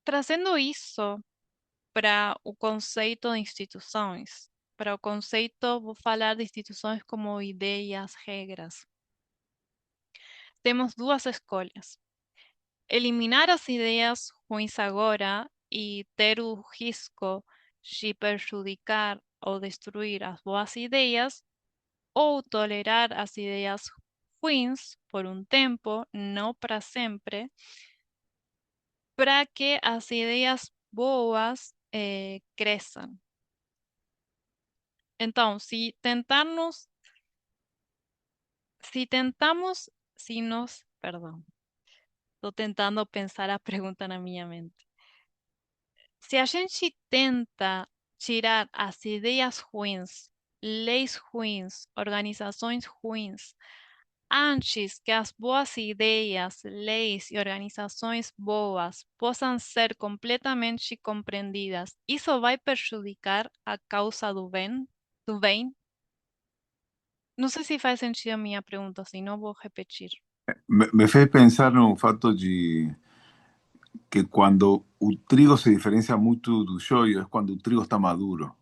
trazendo isso para o conceito de instituições, para o conceito, vou falar de instituições como ideias, regras. Temos duas escolhas: eliminar as ideias ruins agora e ter o risco de prejudicar ou destruir as boas ideias, ou tolerar as ideias ruins por um tempo, não para sempre, para que as ideias boas cresçam. Então, se tentamos, se nós, perdão, estou tentando pensar a pergunta na minha mente. Se a gente tenta tirar as ideias ruins, leis ruins, organizações ruins, antes que as boas ideias, leis e organizações boas possam ser completamente compreendidas, isso vai prejudicar a causa do bem? Do bem? Não sei se faz sentido a minha pergunta, se não vou repetir. Me fez pensar no fato de que cuando un trigo se diferencia mucho del yoyo es cuando el trigo está maduro.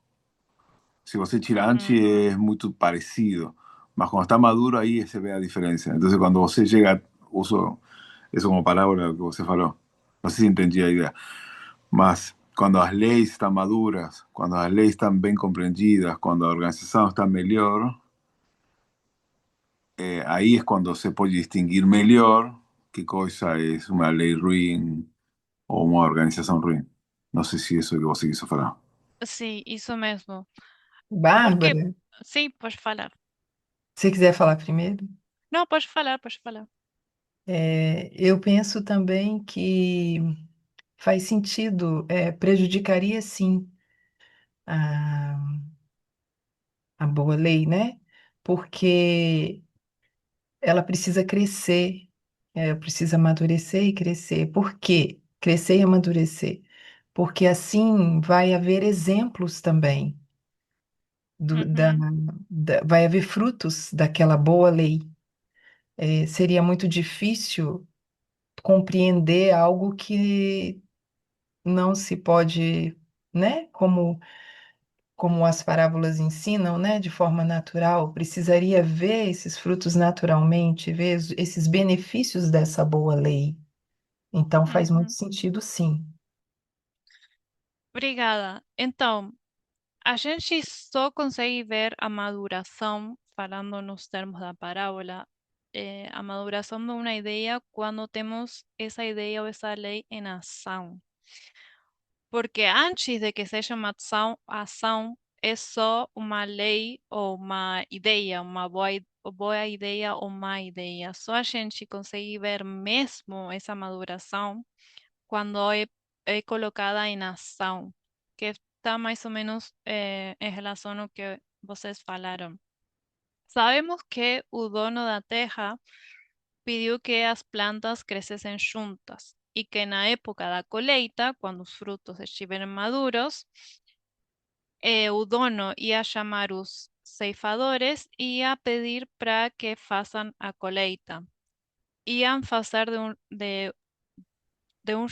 Si vos tira anchi Uhum. es muy parecido, mas cuando está maduro ahí se ve la diferencia. Entonces cuando vos llega, uso eso como palabra que vos faló, no sé si entendí la idea, mas cuando las leyes están maduras, cuando las leyes están bien comprendidas, cuando la organización está mejor, ahí es cuando se puede distinguir mejor qué cosa es una ley ruin o uma organização ruim. Não sei se isso é o que você quis falar. Sim, isso mesmo. Porque, Bárbara, sim, pode falar. se você quiser falar primeiro. Não, pode falar, pode falar. Eu penso também que faz sentido, prejudicaria sim a, a boa lei, né? Porque ela precisa crescer, precisa amadurecer e crescer. Por quê? Crescer e amadurecer. Porque assim vai haver exemplos também, do- da, Uhum. vai haver frutos daquela boa lei. Seria muito difícil compreender algo que não se pode. né? Como as parábolas ensinam, né? De forma natural, precisaria ver esses frutos naturalmente, ver esses benefícios dessa boa lei. Então faz muito Uhum. sentido, sim. Obrigada. Então, a gente só consegue ver a maduração, falando nos termos da parábola, a maduração de uma ideia quando temos essa ideia ou essa lei em ação. Porque antes de que seja uma ação é só uma lei ou uma ideia, uma boa ideia ou má ideia. Só a gente consegue ver mesmo essa maduração quando é colocada em ação, que está mais ou menos em relação ao que vocês falaram. Sabemos que o dono da terra pediu que as plantas crescessem juntas e que na época da colheita, quando os frutos estiverem maduros, o dono ia chamar os ceifadores e ia pedir para que façam a colheita. Iam fazer de um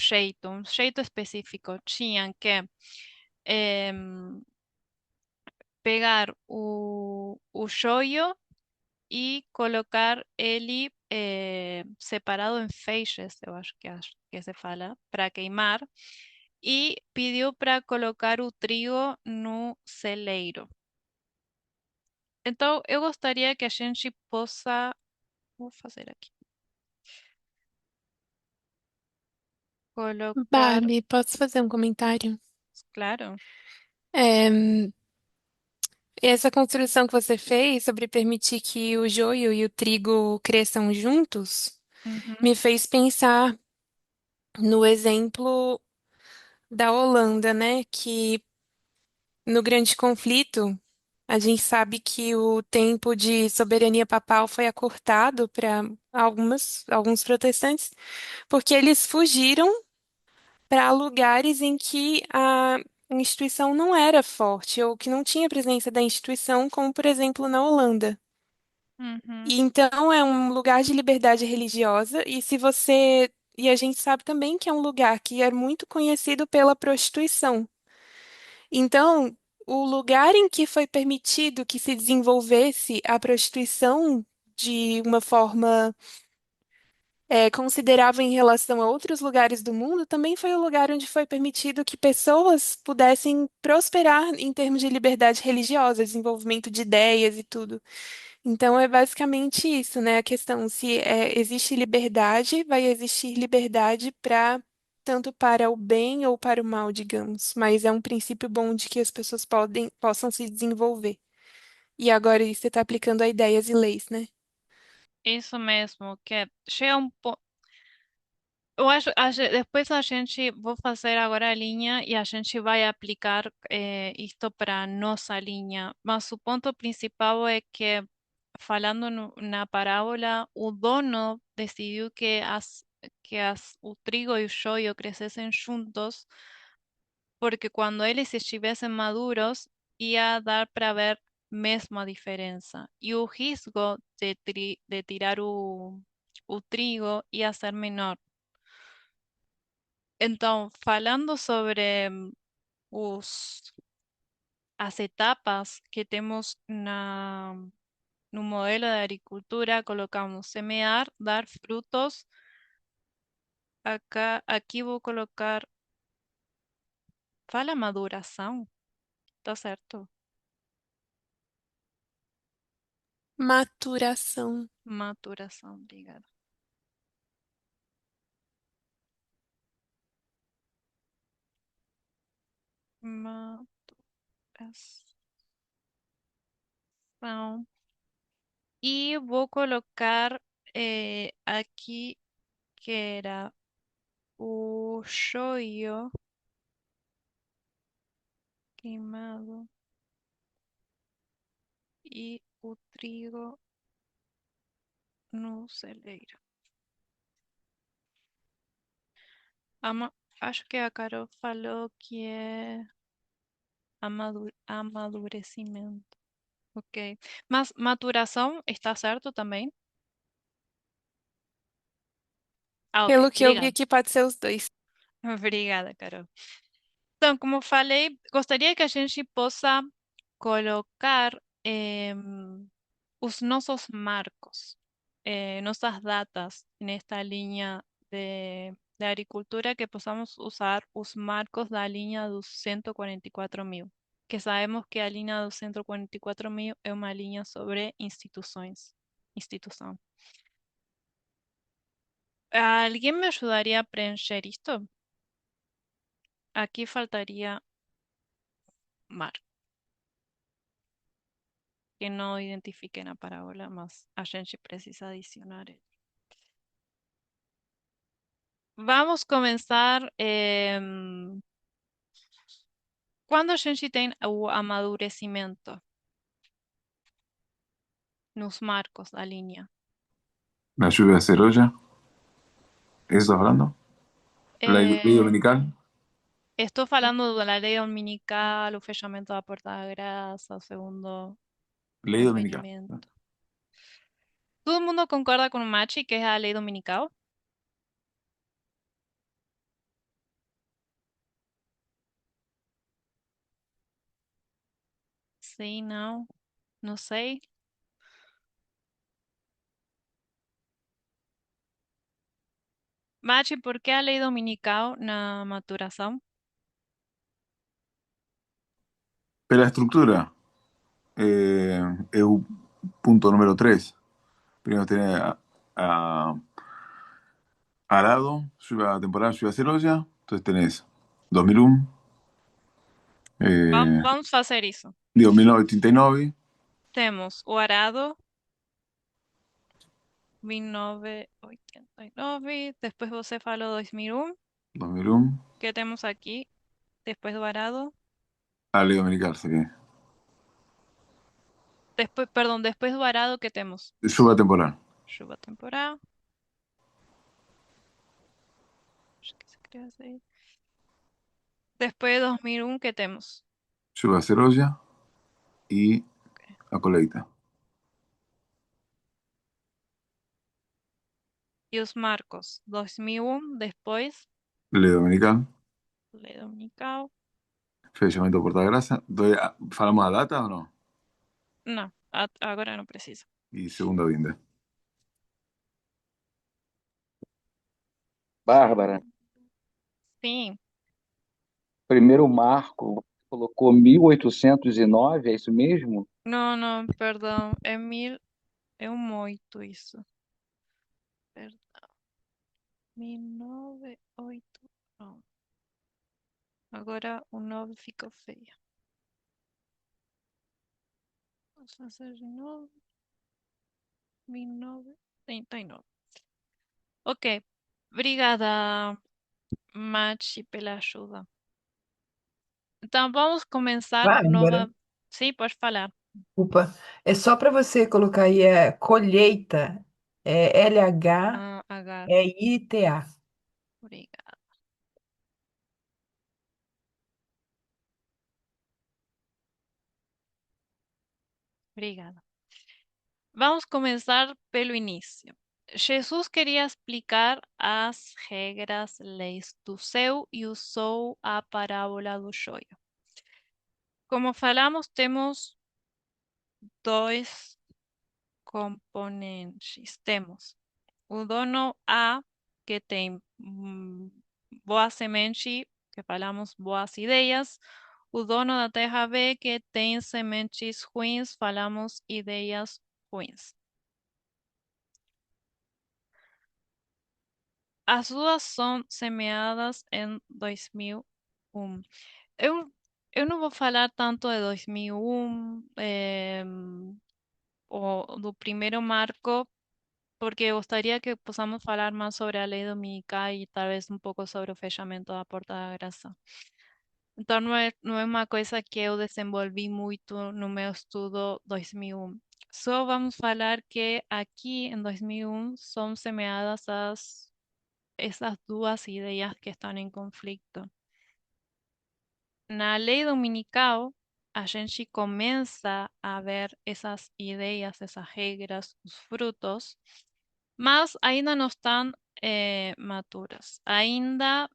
jeito específico. Tinham que em, pegar o joio e colocar ele separado em feixes, eu acho que se fala, para queimar, e pediu para colocar o trigo no celeiro. Então, eu gostaria que a gente possa. Vou fazer aqui. Colocar. Barbie, posso fazer um comentário? Claro. É, essa construção que você fez sobre permitir que o joio e o trigo cresçam juntos Uhum, me fez pensar no exemplo da Holanda, né? Que no grande conflito, a gente sabe que o tempo de soberania papal foi acortado para alguns protestantes, porque eles fugiram para lugares em que a instituição não era forte ou que não tinha presença da instituição, como por exemplo na Holanda. uhum, E então é um lugar de liberdade religiosa, e se você. E a gente sabe também que é um lugar que é muito conhecido pela prostituição. Então, o lugar em que foi permitido que se desenvolvesse a prostituição de uma forma considerável em relação a outros lugares do mundo, também foi o lugar onde foi permitido que pessoas pudessem prosperar em termos de liberdade religiosa, desenvolvimento de ideias e tudo. Então é basicamente isso, né? A questão se existe liberdade, vai existir liberdade para tanto para o bem ou para o mal, digamos. Mas é um princípio bom de que as pessoas possam se desenvolver. E agora isso você está aplicando a ideias e leis, né? isso mesmo, que chega um ponto. Eu acho, depois a gente, vou fazer agora a linha e a gente vai aplicar isto para a nossa linha. Mas o ponto principal é que, falando na parábola, o dono decidiu o trigo e o joio crescessem juntos, porque quando eles estivessem maduros, ia dar para ver mesmo a diferença. E o risco de tirar o trigo ia ser menor. Então, falando sobre os, as etapas que temos no modelo de agricultura, colocamos semear, dar frutos. Aqui vou colocar, fala maduração, tá certo? Maturação. Maturação, obrigada. Maturação. E vou colocar aqui que era o shoyu queimado e o trigo no celeiro. Ama- Acho que a Carol falou que é amadurecimento. Ok. Mas maturação está certo também? Ah, ok. Pelo que eu vi Obrigada. aqui, pode ser os dois. Obrigada, Carol. Então, como falei, gostaria que a gente possa colocar os nossos marcos, nossas datas nesta linha de agricultura, que possamos usar os marcos da linha dos 144.000, que sabemos que a linha dos 144.000 é uma linha sobre instituições, instituição. ¿Alguien me ayudaría a preencher esto? Aquí faltaría mar, que no identifiquen a parábola, mas a gente precisa adicionar ele. Vamos começar. Quando a gente tem o amadurecimento nos marcos da linha? La lluvia de Cerolla, ¿eso estás hablando? La ley Eh, dominical, estou falando da lei dominical, o fechamento da porta da graça, o segundo ley dominical. empenhamento. Todo mundo concorda com o Machi, que é a lei dominical? Sim, não, não sei. Machi, por que a lei dominical na maturação? Pero la estructura, es un punto número 3. Primero tenés arado, lluvia temporal, lluvia Cerolla. Entonces tenés 2001, eh, Vamos fazer isso. digo 1989, Temos o arado, 1989. Depois você falou 2001. 2001, Que temos aqui? Depois do arado. a ley dominical sería. Depois, perdão, depois do arado, que temos? Lluvia temporal, Chuva temporal. Acho que se cria assim. Depois de 2001, que temos? lluvia Cerolla y a coleita. E os marcos? 2001, depois, Ley dominical, lei dominical. fallecimiento por grasa. ¿Falamos a data o no? Não, agora não precisa. Y segunda vinda. Bárbara, Sim, primeiro marco, colocou 1809, é isso mesmo? não, perdão. É mil, é um oito isso. Perdão. 1989. Agora o 9 ficou feio. Vamos fazer de novo. 1939. Ok. Obrigada, Machi, pela ajuda. Então, vamos começar Bárbara, nova. Sim, pode falar. desculpa. É só para você colocar aí colheita, é Ah, H. L-H-E-I-T-A. Obrigada. Obrigada. Vamos começar pelo início. Jesus queria explicar as regras, leis do céu e usou a parábola do joio. Como falamos, temos dois componentes. Temos o dono A, que tem boa semente, que falamos boas ideias. O dono da terra B, que tem sementes ruins, falamos ideias ruins. As duas são semeadas em 2001. Eu, eu não vou falar tanto de 2001, ou do primeiro marco, porque gostaria que possamos falar mais sobre a lei dominical e talvez um pouco sobre o fechamento da porta da graça. Então, não é uma coisa que eu desenvolvi muito no meu estudo 2001. Só vamos falar que aqui em 2001 são semeadas essas duas ideias que estão em conflito. Na lei dominical, a gente começa a ver essas ideias, essas regras, os frutos, mas ainda não estão maturas. Ainda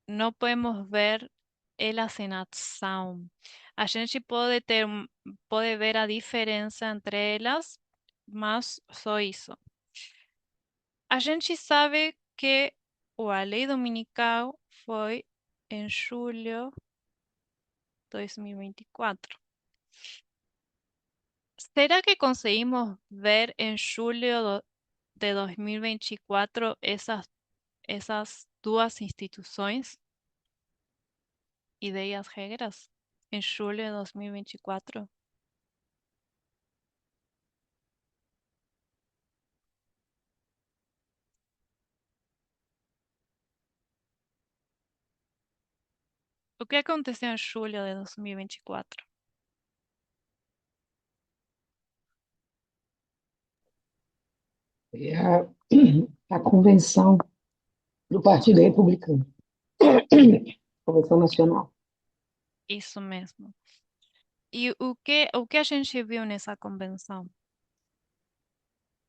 não podemos ver elas em ação. A gente pode ter, pode ver a diferença entre elas, mas só isso. A gente sabe que a lei dominical foi em julho de 2024. ¿Será que conseguimos ver en julio de 2024 esas duas instituições, ideias, regras, em julho de 2024? O que aconteceu em julho de 2024? É a convenção do Partido Republicano, Convenção Nacional. Isso mesmo. E o que a gente viu nessa convenção,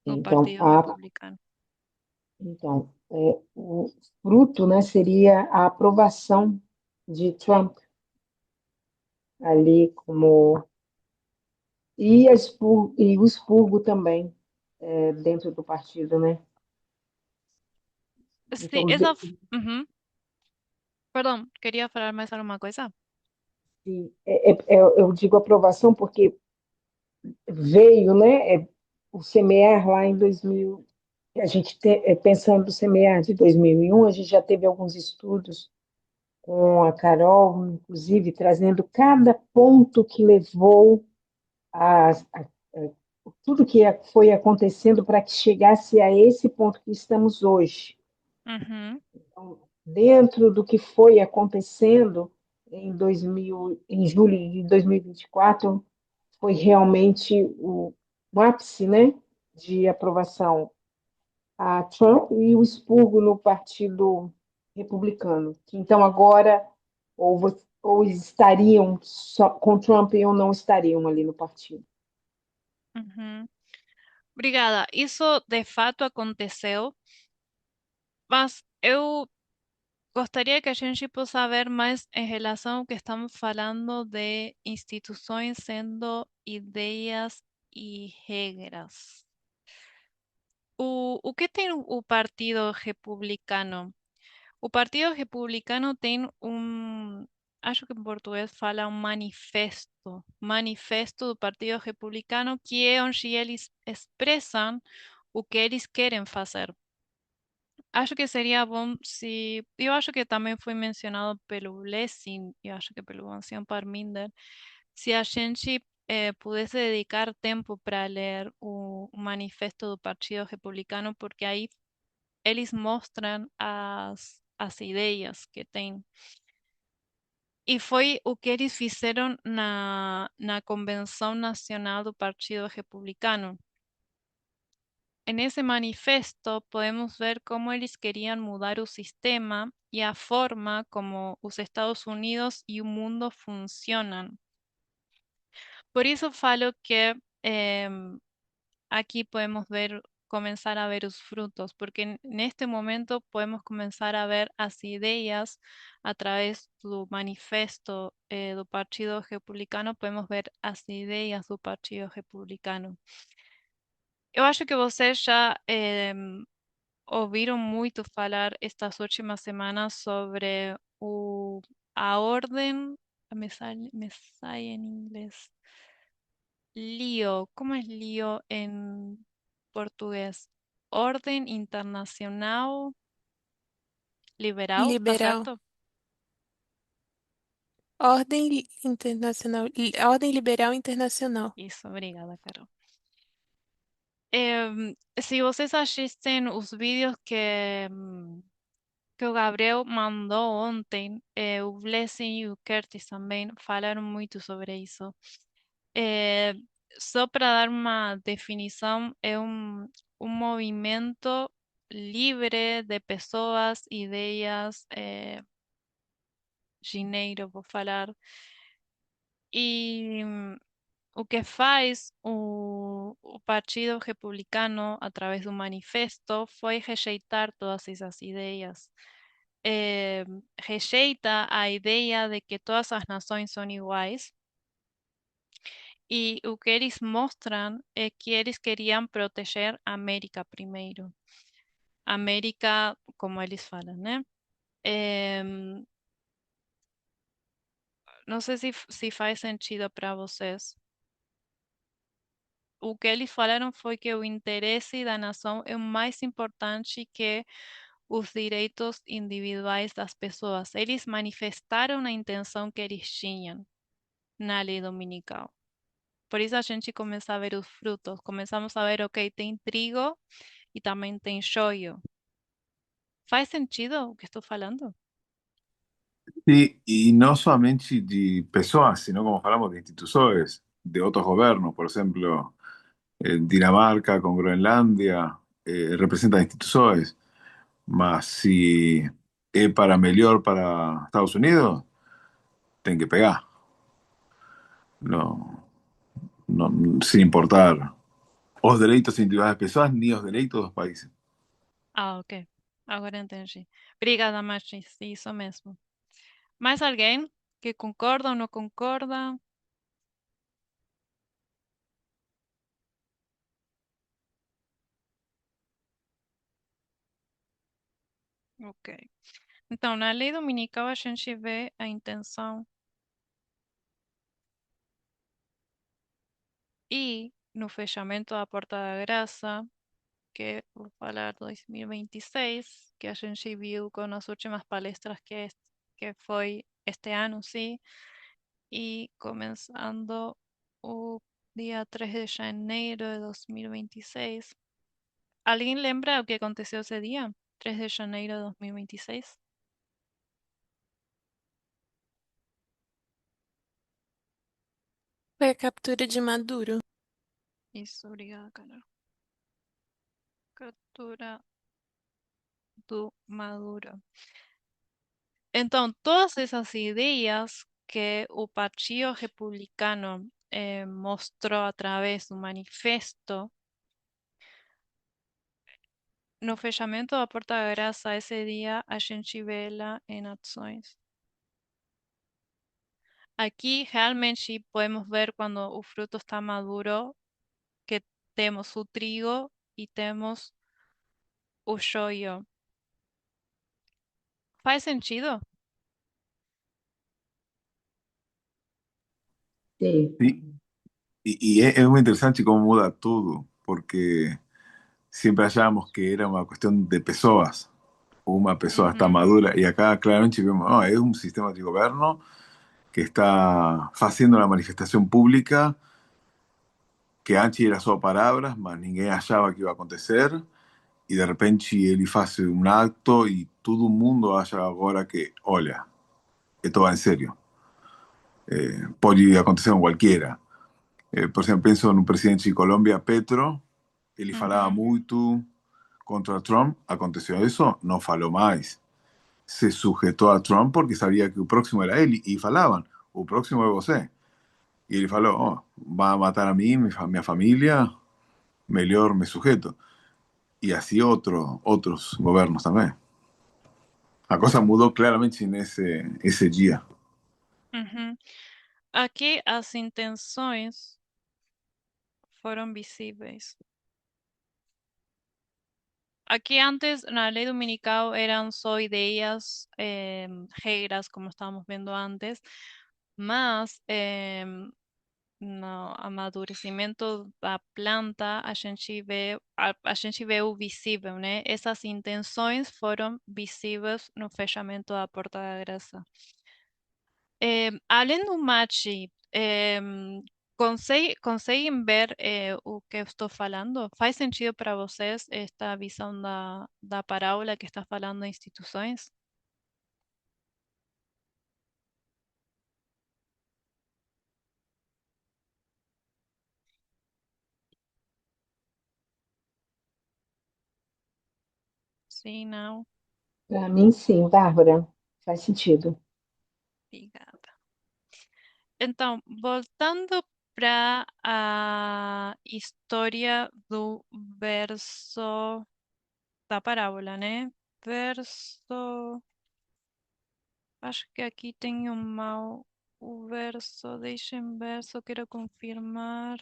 no Então, Partido Republicano? o fruto, né, seria a aprovação de Trump ali como e o expurgo também dentro do partido, né? Sim, Então, Uhum. Perdão, queria falar mais alguma coisa? eu digo aprovação porque veio, né, o semear lá em 2000, a gente pensando no semear de 2001, a gente já teve alguns estudos com a Carol, inclusive, trazendo cada ponto que levou a tudo que foi acontecendo para que chegasse a esse ponto que estamos hoje. Uhum. Então, dentro do que foi acontecendo em julho de 2024, foi realmente o ápice, né, de aprovação a Trump e o expurgo no Partido Republicano, que então agora ou estariam só com Trump ou não estariam ali no partido. Uhum. Obrigada. Isso de fato aconteceu, mas eu gostaria que a gente possa ver mais em relação ao que estamos falando de instituições sendo ideias e regras. O que tem o Partido Republicano? O Partido Republicano tem acho que em português fala um manifesto do Partido Republicano, que é onde eles expressam o que eles querem fazer. Acho que seria bom se. Eu acho que também foi mencionado pelo Lessing, e acho que pelo ancião Parminder, se a gente pudesse dedicar tempo para ler o manifesto do Partido Republicano, porque aí eles mostram as ideias que têm. E foi o que eles fizeram na Convenção Nacional do Partido Republicano. En ese manifesto podemos ver cómo ellos querían mudar el sistema y a forma como los Estados Unidos y el mundo funcionan. Por eso falo que aquí podemos ver, comenzar a ver los frutos, porque en este momento podemos comenzar a ver las ideas a través del manifesto del Partido Republicano, podemos ver las ideas del Partido Republicano. Eu acho que vocês já ouviram muito falar estas últimas semanas sobre a ordem, me sai em inglês, lío, como é lío em português? Ordem Internacional Liberal, tá Liberal. certo? Ordem Liberal Internacional. Isso, obrigada, Carol. Se vocês assistem os vídeos que o Gabriel mandou ontem, o Blessing e o Curtis também falaram muito sobre isso. Eh, Só para dar uma definição, é um movimento livre de pessoas, ideias, dinheiro, vou falar. E o que faz o Partido Republicano, a través do manifesto, foi rejeitar todas essas ideias. rejeita a ideia de que todas as nações são iguais. E o que eles mostram é que eles queriam proteger a América primeiro. América, como eles falam, né? Não sei se faz sentido para vocês. O que eles falaram foi que o interesse da nação é mais importante que os direitos individuais das pessoas. Eles manifestaram a intenção que eles tinham na lei dominical. Por isso a gente começa a ver os frutos. Começamos a ver, ok, tem trigo e também tem joio. Faz sentido o que estou falando? Sí, y no solamente de personas, sino como hablamos de instituciones, de otros gobiernos, por ejemplo, Dinamarca con Groenlandia, representan instituciones, mas si es para mejor para Estados Unidos, tienen que pegar, no, no, sin importar os direitos individuais das pessoas, ni os direitos dos países. Ah, ok. Agora entendi. Obrigada, Machis. Isso mesmo. Mais alguém que concorda ou não concorda? Ok. Então, na lei dominical, a gente vê a intenção e no fechamento da Porta da Graça, que vou falar 2026, que a gente viu com as últimas palestras que foi este ano, sim, e começando o dia 3 de janeiro de 2026. Alguém lembra o que aconteceu esse dia? 3 de janeiro de 2026? Foi a captura de Maduro. Isso, obrigada, Carol. Captura do Maduro. Então, todas essas ideias que o Partido Republicano mostrou através do manifesto, no fechamento da Porta da Graça, esse dia, a gente vê lá em ações. Aqui, realmente, podemos ver quando o fruto está maduro, que temos o trigo e temos o joio. Faz sentido? Sim. Sí, y es muy interesante cómo muda todo, porque siempre hallábamos que era una cuestión de pessoas, una pessoa está Uhum, madura, y acá claramente vemos, no, es un sistema de gobierno que está haciendo la manifestación pública, que antes era só palabras, mas ninguém achava que iba a acontecer, e de repente ele faz um acto e todo mundo acha agora que, olha, esto va en serio. Pode acontecer com qualquer. Por exemplo, penso no presidente de Colômbia, Petro, ele falava uhum, muito contra Trump, aconteceu isso, não falou mais. Se sujetou a Trump porque sabia que o próximo era ele, e falavam, o próximo é você. E ele falou, oh, va a matar a mim, minha família, melhor me sujeto. Y así otros gobiernos también. La cosa mudó claramente en ese día. uhum. Aqui as intenções foram visíveis. Aquí antes, na lei dominical, eran só ideias, regras, como estábamos vendo antes, mas no amadurecimento da planta, a gente vê o visível, né? Essas intenções foram visíveis no fechamento da Porta da Graça. Além do match, conseguem ver o que eu estou falando? Faz sentido para vocês esta visão da parábola que está falando de instituições? Sim, não? Para mim, sim, Bárbara, faz sentido. Obrigada. Então, voltando para a história do verso da parábola, né? Verso Acho que aqui tenho mal o verso. Deixem ver, só quero confirmar.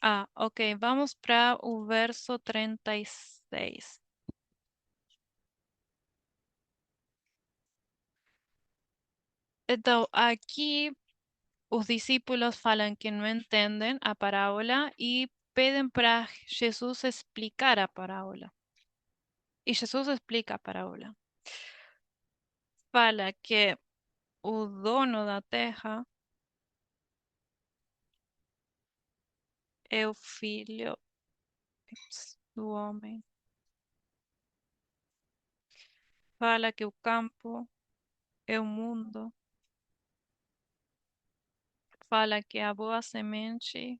Ah, ok. Vamos para o verso 36. Então, aqui os discípulos falam que não entendem a parábola e pedem para Jesus explicar a parábola. E Jesus explica a parábola. Fala que o dono da terra é o filho do homem. Fala que o campo é o mundo. Fala que a boa semente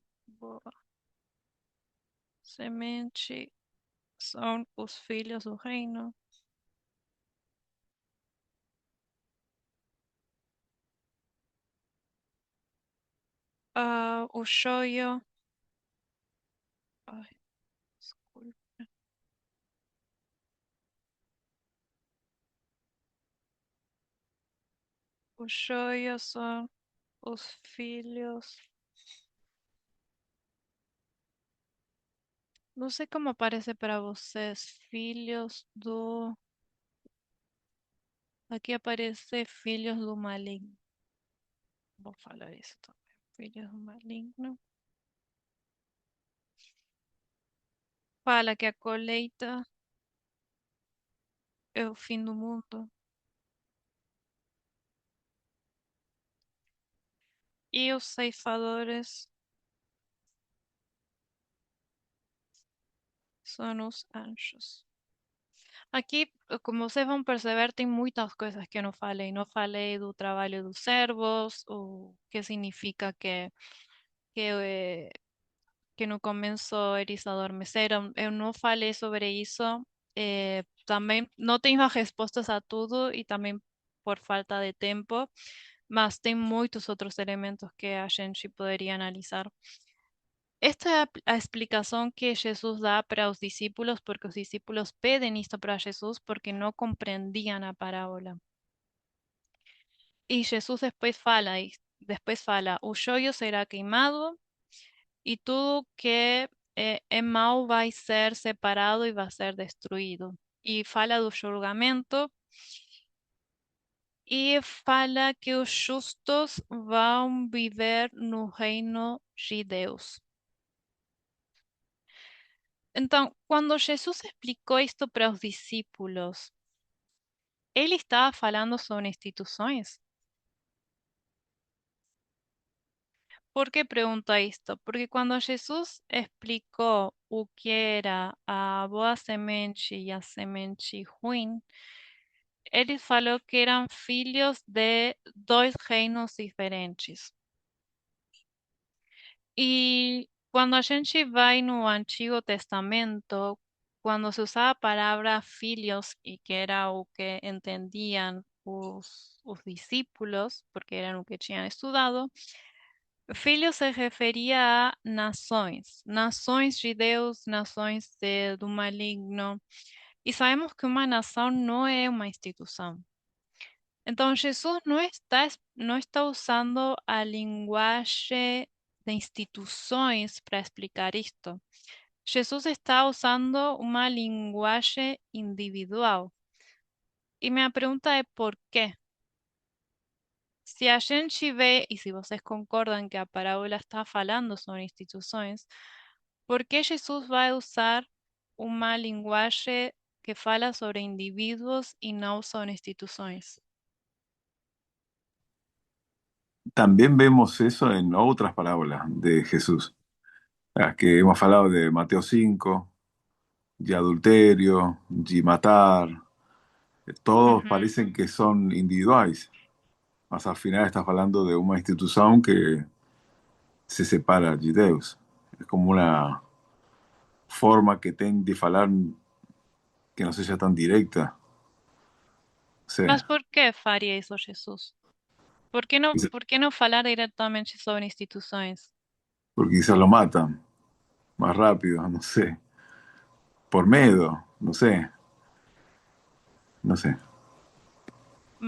são os filhos do reino. O joio. Ai, desculpa. Os joios são os filhos. Não sei como aparece para vocês. Filhos do. Aqui aparece filhos do maligno. Vou falar isso também. Filhos do maligno. Fala que a colheita é o fim do mundo. E os ceifadores são os anjos. Aqui, como vocês vão perceber, tem muitas coisas que eu não falei. Não falei do trabalho dos servos, o que significa que, eh, que no começo eles adormeceram. Eu não falei sobre isso. Também não tenho as respostas a tudo e também por falta de tempo, mas tem muitos outros elementos que a gente poderia analisar. Esta é a explicação que Jesus dá para os discípulos, porque os discípulos pedem isto para Jesus porque não compreendiam a parábola. E Jesus depois fala, o joio será queimado e tudo que é mau vai ser separado e vai ser destruído. E fala do julgamento e fala que os justos vão viver no reino de Deus. Então, quando Jesus explicou isto para os discípulos, ele estava falando sobre instituições. Por que pergunto isto? Porque quando Jesus explicou o que era a boa semente e a semente ruim, ele falou que eram filhos de dois reinos diferentes. E quando a gente vai no Antigo Testamento, quando se usava a palavra filhos, e que era o que entendiam os discípulos, porque eram o que tinham estudado, filhos se referia a nações de Deus, nações do maligno. E sabemos que uma nação não é uma instituição. Então, Jesus não está usando a linguagem de instituições para explicar isto. Jesus está usando uma linguagem individual. E minha pergunta é por quê? Se a gente vê, e se vocês concordam que a parábola está falando sobre instituições, por que Jesus vai usar uma linguagem que fala sobre indivíduos e não sobre instituições? También vemos eso en otras parábolas de Jesús, las que hemos hablado de Mateo 5, de adulterio, de matar, todos Uhum. parecen que son individuales, mas al final estás hablando de una institución que se separa de Deus. Es como una forma que ten de falar que no sea tan directa. Sí, Mas por que faria isso Jesus? Por que não falar diretamente sobre instituições? porque quizás lo matan más rápido, no sé, por miedo, no sé, no sé.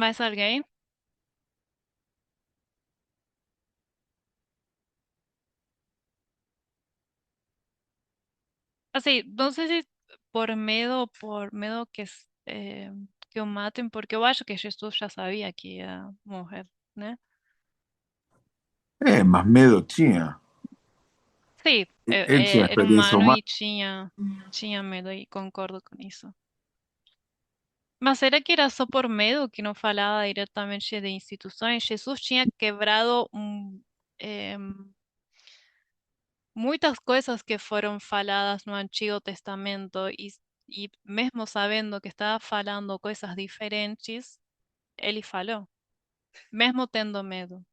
Mais alguém? Assim, não sei se por medo que o matem, porque eu acho que Jesus já sabia que ia morrer, né? Más medo tinha. Sim, Ele tinha era experiência humano humana. e tinha medo e concordo com isso. Mas será que era só por medo que não falava diretamente de instituições? Jesus tinha quebrado muitas coisas que foram faladas no Antigo Testamento e mesmo sabendo que estava falando coisas diferentes, ele falou, mesmo tendo medo.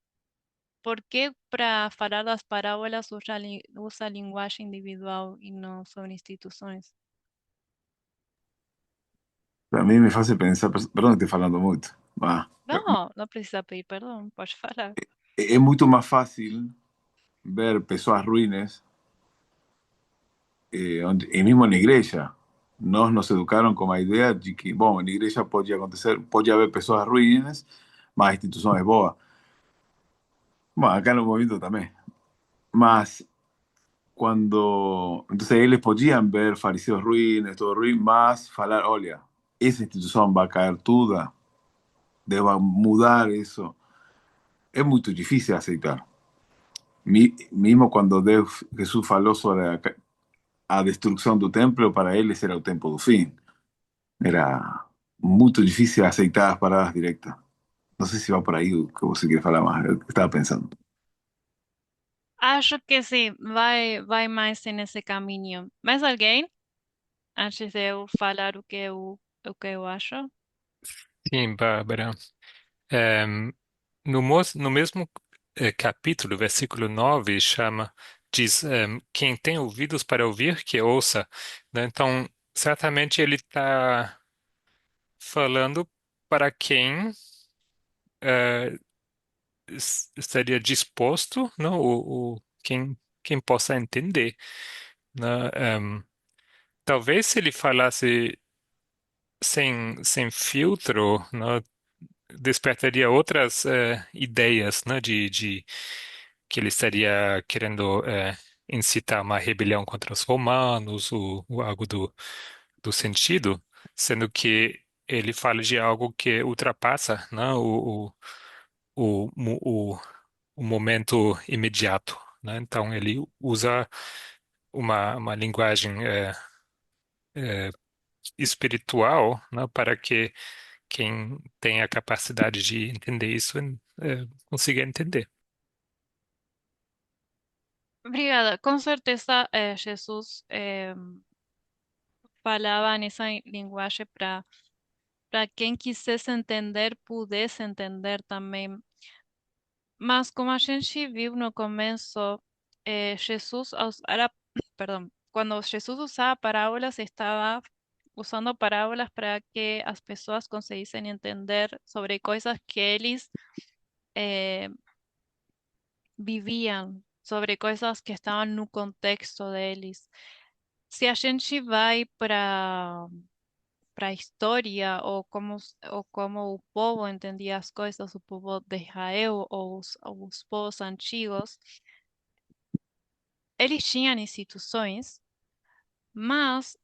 Por que para falar das parábolas usa linguagem individual e não sobre instituições? Para mí me hace pensar, perdón que esté falando muito, mas Não, não precisa pedir perdão, pode falar. é muito mais fácil ver pessoas ruins, e mesmo na igreja. Nos educaram com a ideia de que, bom, na igreja pode acontecer, pode haver pessoas ruins, mas a instituição é boa. Bom, acá no movimento também. Mas entonces ellos podían ver fariseos ruines, todo ruin, mas falar, olha, esa institución va a caer toda, deba mudar eso. Es muy difícil aceitar. Mismo cuando Jesús faló sobre a destrucción del templo, para él ese era el tiempo del fin. Era muy difícil aceitar las paradas directas. No sé si va por ahí o que vos querés falar más, lo que estaba pensando. Acho que sim, vai mais nesse caminho. Mais alguém? Antes de eu falar o que eu acho? Sim, Bárbara. No mesmo capítulo, versículo 9 diz, quem tem ouvidos para ouvir, que ouça. Né? Então, certamente ele está falando para quem eh, estaria disposto, não? Quem possa entender. Né? Talvez se ele falasse sem filtro, né? Despertaria outras ideias, né, de que ele estaria querendo incitar uma rebelião contra os romanos, algo do sentido, sendo que ele fala de algo que ultrapassa, né, o, mo- o, o momento imediato, né? Então ele usa uma linguagem espiritual, né, para que quem tem a capacidade de entender isso consiga entender. Obrigada. Com certeza, Jesus falava nessa linguagem para quem quisesse entender, pudesse entender também. Mas como a gente viu no começo, perdão, quando Jesus usava parábolas, estava usando parábolas para que as pessoas conseguissem entender sobre coisas que eles eh, viviam, sobre coisas que estavam no contexto deles. Se a gente vai para a história ou como o povo entendia as coisas, o povo de Israel ou os povos antigos, eles tinham instituições, mas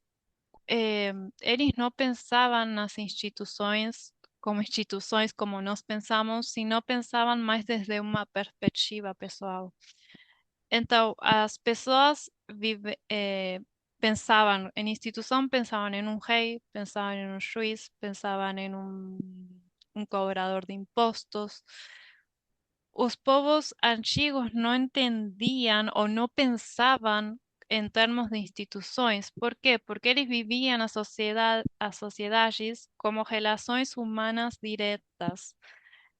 eh, eles não pensavam nas instituições como nós pensamos, sino pensavam mais desde uma perspectiva pessoal. Então, as pessoas pensavam em instituição, pensavam em um rei, pensavam em um juiz, pensavam em um cobrador de impostos. Os povos antigos não entendiam ou não pensavam em termos de instituições. Por quê? Porque eles viviam as sociedades como relações humanas diretas.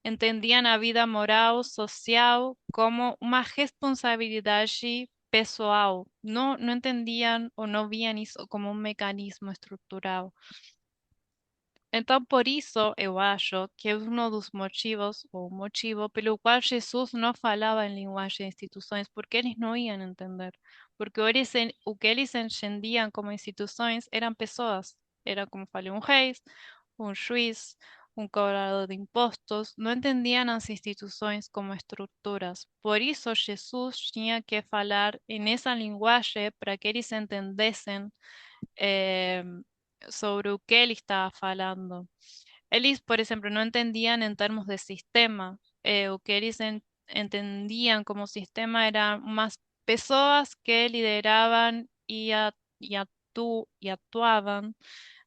Entendiam a vida moral, social, como uma responsabilidade pessoal. Não entendiam ou não viam isso como um mecanismo estrutural. Então, por isso, eu acho que é um dos motivos, ou o motivo pelo qual Jesus não falava em linguagem de instituições, porque eles não iam entender. Porque o que eles entendiam como instituições eram pessoas. Era, como falei, um rei, um juiz, um cobrador de impostos, não entendiam as instituições como estruturas. Por isso, Jesus tinha que falar nessa linguagem para que eles entendessem eh, sobre o que ele estava falando. Eles, por exemplo, não entendiam em termos de sistema. O que eles entendiam como sistema eram umas pessoas que lideravam e atuavam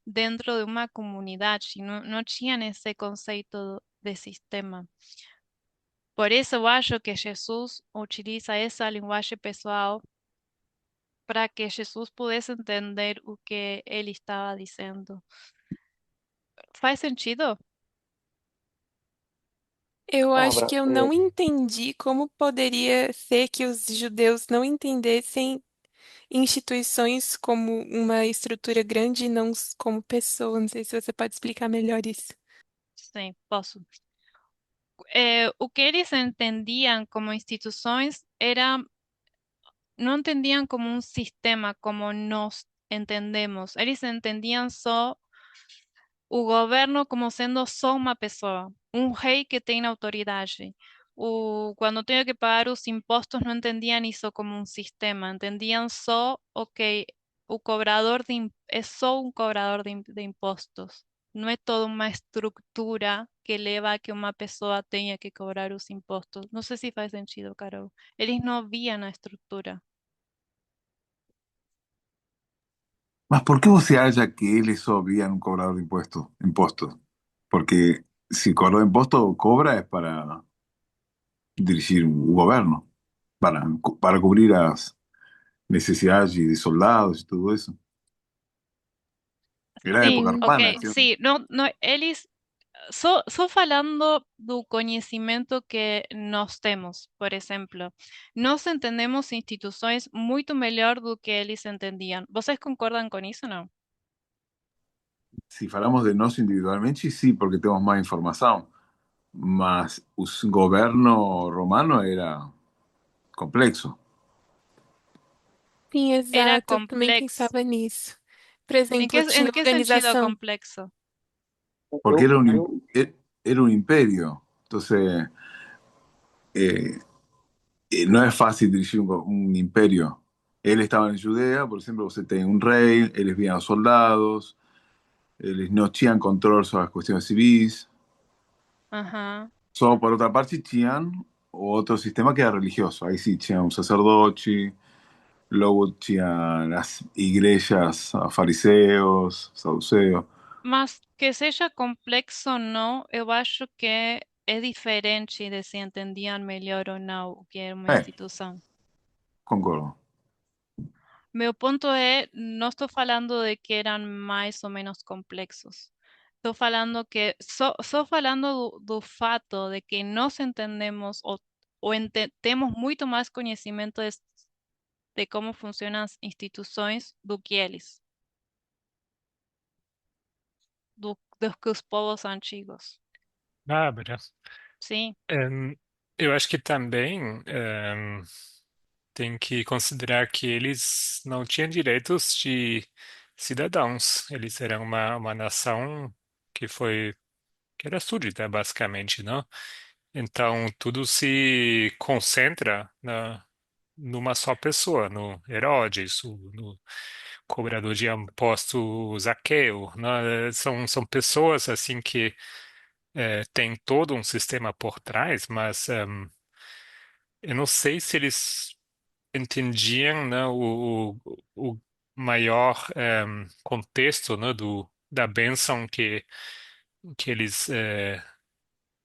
dentro de uma comunidade. Não tinham esse conceito de sistema. Por isso, eu acho que Jesus utiliza essa linguagem pessoal para que Jesus pudesse entender o que ele estava dizendo. Faz sentido? Eu acho Bárbara, que eu não entendi como poderia ser que os judeus não entendessem instituições como uma estrutura grande e não como pessoa. Não sei se você pode explicar melhor isso. Sim, posso. O que eles entendiam como instituições era, não entendiam como um sistema como nós entendemos. Eles entendiam só o governo como sendo só uma pessoa, um rei que tem autoridade. Quando tenho que pagar os impostos, não entendiam isso como um sistema, entendiam só, ok, o cobrador é só um cobrador de impostos. Não é toda uma estrutura que leva a que uma pessoa tenha que cobrar os impostos. Não sei se faz sentido, Carol. Eles não viam a estrutura. Mas ¿por qué vos se halla que él só había un cobrador de impuestos? Porque si cobra de impuestos cobra es para dirigir un gobierno, para cubrir las necesidades de soldados y todo eso. Era época Sim. romana, Ok, ¿cierto? sim, não, eles só falando do conhecimento que nós temos, por exemplo, nós entendemos instituições muito melhor do que eles entendiam. Vocês concordam com isso, não? Si hablamos de nos individualmente, sí, porque tenemos más información. Mas el gobierno romano era complexo, Sim, Era exato. Eu também complexo. pensava nisso. Por Em exemplo, em tinha que sentido organização. complexo? porque eu, eu, era un imperio. Entonces, eh, no es fácil dirigir un imperio. Él estaba en Judea, por ejemplo, você tem un rey, eles vían soldados, eles no tinham control sobre las cuestiones civiles. Aham. Solo por otra parte, tinham otro sistema que era religioso. Ahí sí, tinha un sacerdote, luego tinha las iglesias fariseos, saduceos. Mas que seja complexo ou não, eu acho que é diferente de se entendiam melhor ou não o que é uma Eh, instituição. concordo. Meu ponto é, não estou falando de que eram mais ou menos complexos. Estou falando que, só falando do fato de que nós entendemos ou temos muito mais conhecimento de como funcionam as instituições do que eles, do que os povos antigos. Bárbara, Sim, em, eu acho que também tem que considerar que eles não tinham direitos de cidadãos. Eles eram uma nação que foi que era súdita, basicamente, não? Então tudo se concentra numa só pessoa, no Herodes, no cobrador de impostos Zaqueu, né? São pessoas assim que têm todo um sistema por trás, mas eu não sei se eles entendiam, né, o maior contexto, né, da bênção que eles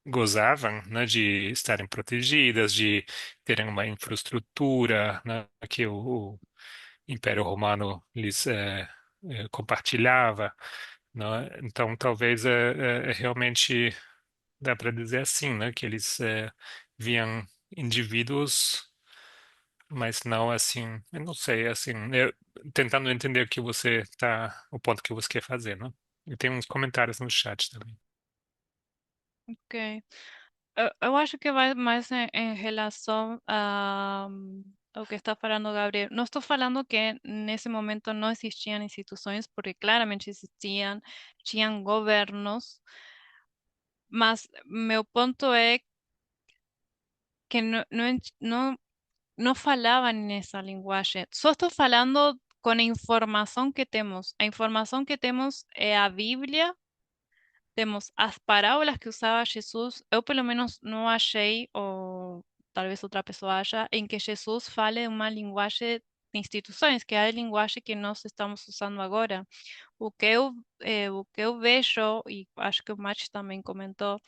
gozavam, né, de estarem protegidas, de terem uma infraestrutura, né, que o Império Romano lhes compartilhava, né? Então, talvez realmente dá para dizer assim, né, que eles viam indivíduos, mas não assim, eu não sei, assim, tentando entender o que você tá, o ponto que você quer fazer, né? E tem uns comentários no chat também. ok. Eu acho que vai mais em relação ao que está falando Gabriel. Não estou falando que nesse momento não existiam instituições, porque claramente existiam, tinham governos, Mas meu ponto é que não falavam nessa linguagem. Só estou falando com a informação que temos. A informação que temos é a Bíblia, temos as parábolas que usava Jesus. Eu, pelo menos, não achei, ou talvez outra pessoa acha, em que Jesus fale uma linguagem de instituições, que é a linguagem que nós estamos usando agora. O que eu vejo, e acho que o Mach também comentou,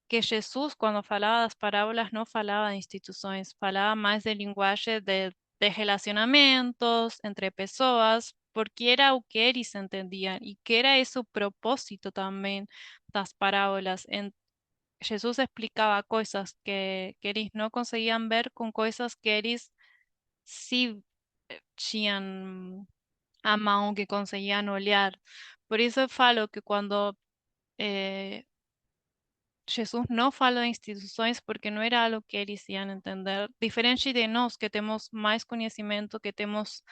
que Jesus, quando falava das parábolas, não falava de instituições, falava mais de linguagem de relacionamentos entre pessoas, porque era o que eles entendiam e que era esse o propósito também das parábolas. Jesus explicava coisas que eles não conseguiam ver com coisas que eles sí tinham a mão, que conseguiam olhar. Por isso eu falo que quando eh, Jesus não falou em instituições porque não era algo que eles iam entender. Diferente de nós, que temos mais conhecimento, que temos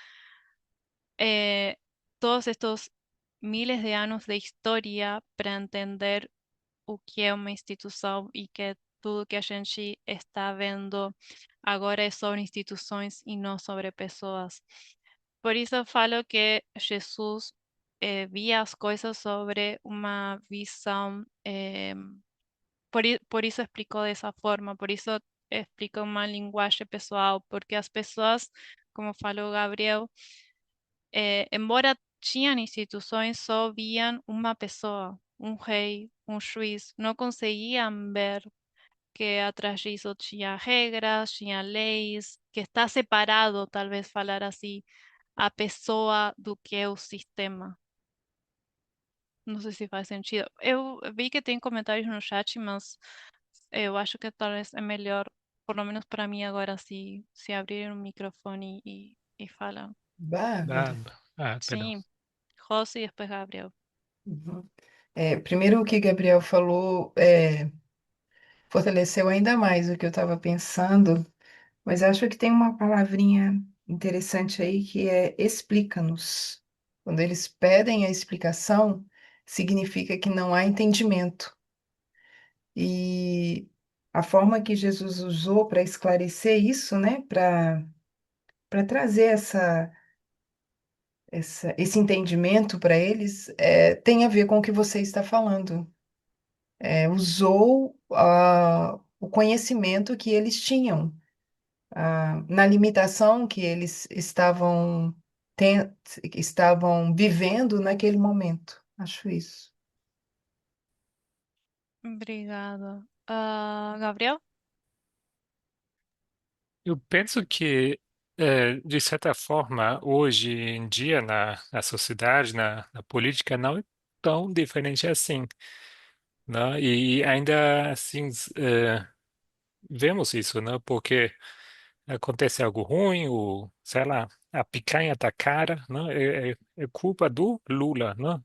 eh, todos estes miles de anos de história para entender o que é uma instituição e que tudo que a gente está vendo agora é sobre instituições e não sobre pessoas. Por isso eu falo que Jesus via as coisas sobre uma visão. Por isso explicou dessa forma, por isso explica uma linguagem pessoal, porque as pessoas, como falou Gabriel, embora tinham instituições, só viam uma pessoa, um rei, um juiz, não conseguiam ver que atrás disso tinha regras, tinha leis, que está separado, talvez falar assim, a pessoa do que é o sistema. Não sei se faz sentido. Eu vi que tem comentários no chat, mas eu acho que talvez é melhor, por lo menos para mim agora, se abrir o microfone e falar. Ah, Bárbara. perdão. Sim, Rosy e depois Gabriel. Uhum. Primeiro, o que Gabriel falou fortaleceu ainda mais o que eu estava pensando, mas acho que tem uma palavrinha interessante aí que é explica-nos. Quando eles pedem a explicação, significa que não há entendimento. E a forma que Jesus usou para esclarecer isso, né, para trazer esse entendimento para eles, tem a ver com o que você está falando. Usou o conhecimento que eles tinham, na limitação que eles estavam vivendo naquele momento. Acho isso. Obrigada. Gabriel? Eu penso que, de certa forma, hoje em dia, na sociedade, na política, não é tão diferente assim, né? E ainda assim, vemos isso, né? Porque acontece algo ruim, ou, sei lá, a picanha tá cara, né? É culpa do Lula, né?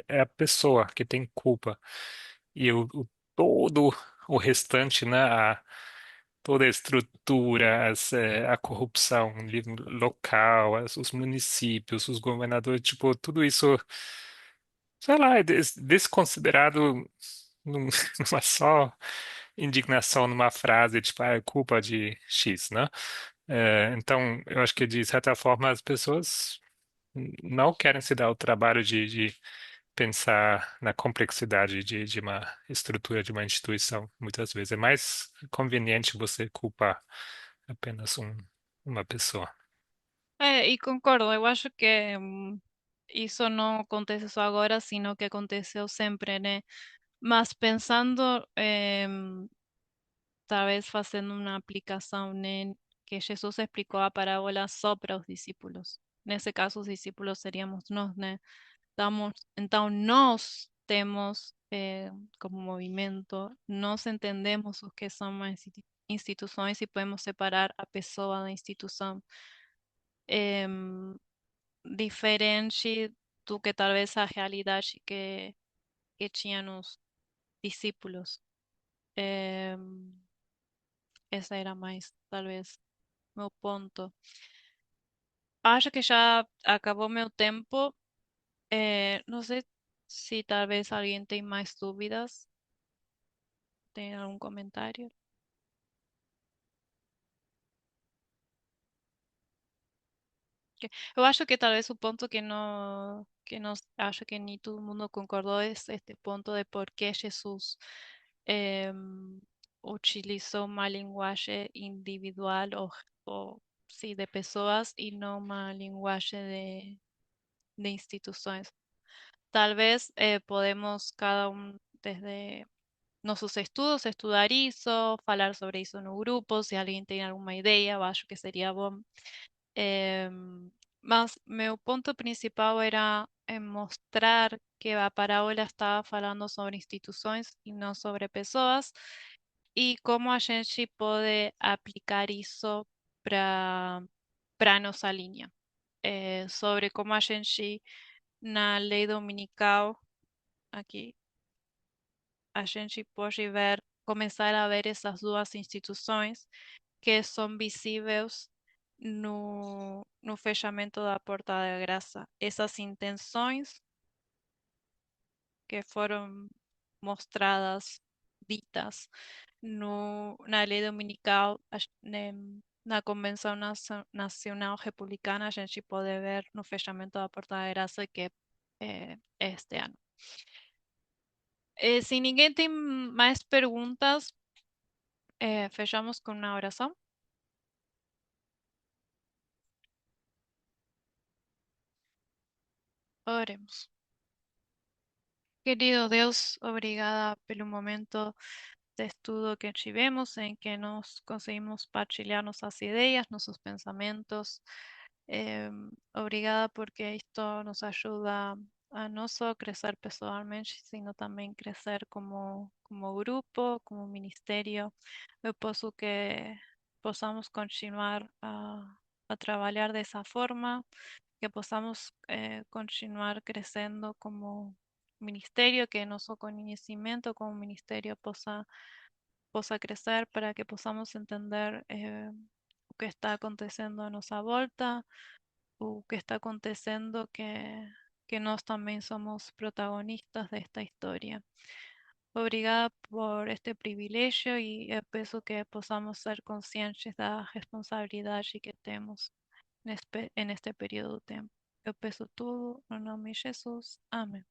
É a pessoa que tem culpa. E todo o restante, né? Toda a estrutura, a corrupção local, os municípios, os governadores, tipo, tudo isso, sei lá, é desconsiderado numa só indignação, numa frase, tipo, é culpa de X, né? Então, eu acho que, de certa forma, as pessoas não querem se dar o trabalho de pensar na complexidade de uma estrutura, de uma instituição, muitas vezes. É mais conveniente você culpar apenas uma pessoa. E concordo, eu acho que isso não acontece só agora, sino que aconteceu sempre, né? Mas pensando, talvez fazendo uma aplicação, né? Que Jesus explicou a parábola só para os discípulos. Nesse caso, os discípulos seríamos nós, né? Então, nós temos, como movimento, nós entendemos o que são as instituições e podemos separar a pessoa da instituição. Em, Diferente do que talvez a realidade que tinham os discípulos. Em, Esse era mais, talvez, meu ponto. Acho que já acabou meu tempo. Não sei se talvez alguém tem mais dúvidas. tem algum comentário? Eu acho que talvez o ponto que não acho que nem todo mundo concordou é este ponto de por que Jesus em, utilizou uma linguagem individual ou sim, de pessoas e não uma linguagem de instituições. Talvez podemos cada um desde nossos estudos estudar isso, falar sobre isso no grupo, se alguém tem alguma ideia, eu acho que seria bom. Mas meu ponto principal era mostrar que a parábola estava falando sobre instituições e não sobre pessoas, e como a gente pode aplicar isso para para nossa linha. Sobre como a gente, na lei dominical, aqui, a gente pode ver, começar a ver essas duas instituições que são visíveis no fechamento da porta da graça. Essas intenções que foram mostradas, ditas na lei dominical, na Convenção Nacional Republicana, a gente pode ver no fechamento da porta da graça que é este ano. Se ninguém tem mais perguntas, fechamos com uma oração. Oremos. Querido Deus, obrigada pelo momento de estudo que tivemos, em que nós conseguimos partilhar nossas ideias, nossos pensamentos. Obrigada porque isto nos ajuda a não só crescer pessoalmente, sino também crescer como grupo, como ministério. Eu posso que possamos continuar a trabalhar dessa forma, que possamos continuar crescendo como ministerio, que nuestro conocimiento como ministerio possa crescer para que possamos entender o que está acontecendo a nossa volta, o que está acontecendo que nós também somos protagonistas desta história. Obrigada por este privilégio e eu peço que possamos ser conscientes da responsabilidade que temos neste período de tempo. Eu peço tudo no nome de Jesus. Amém.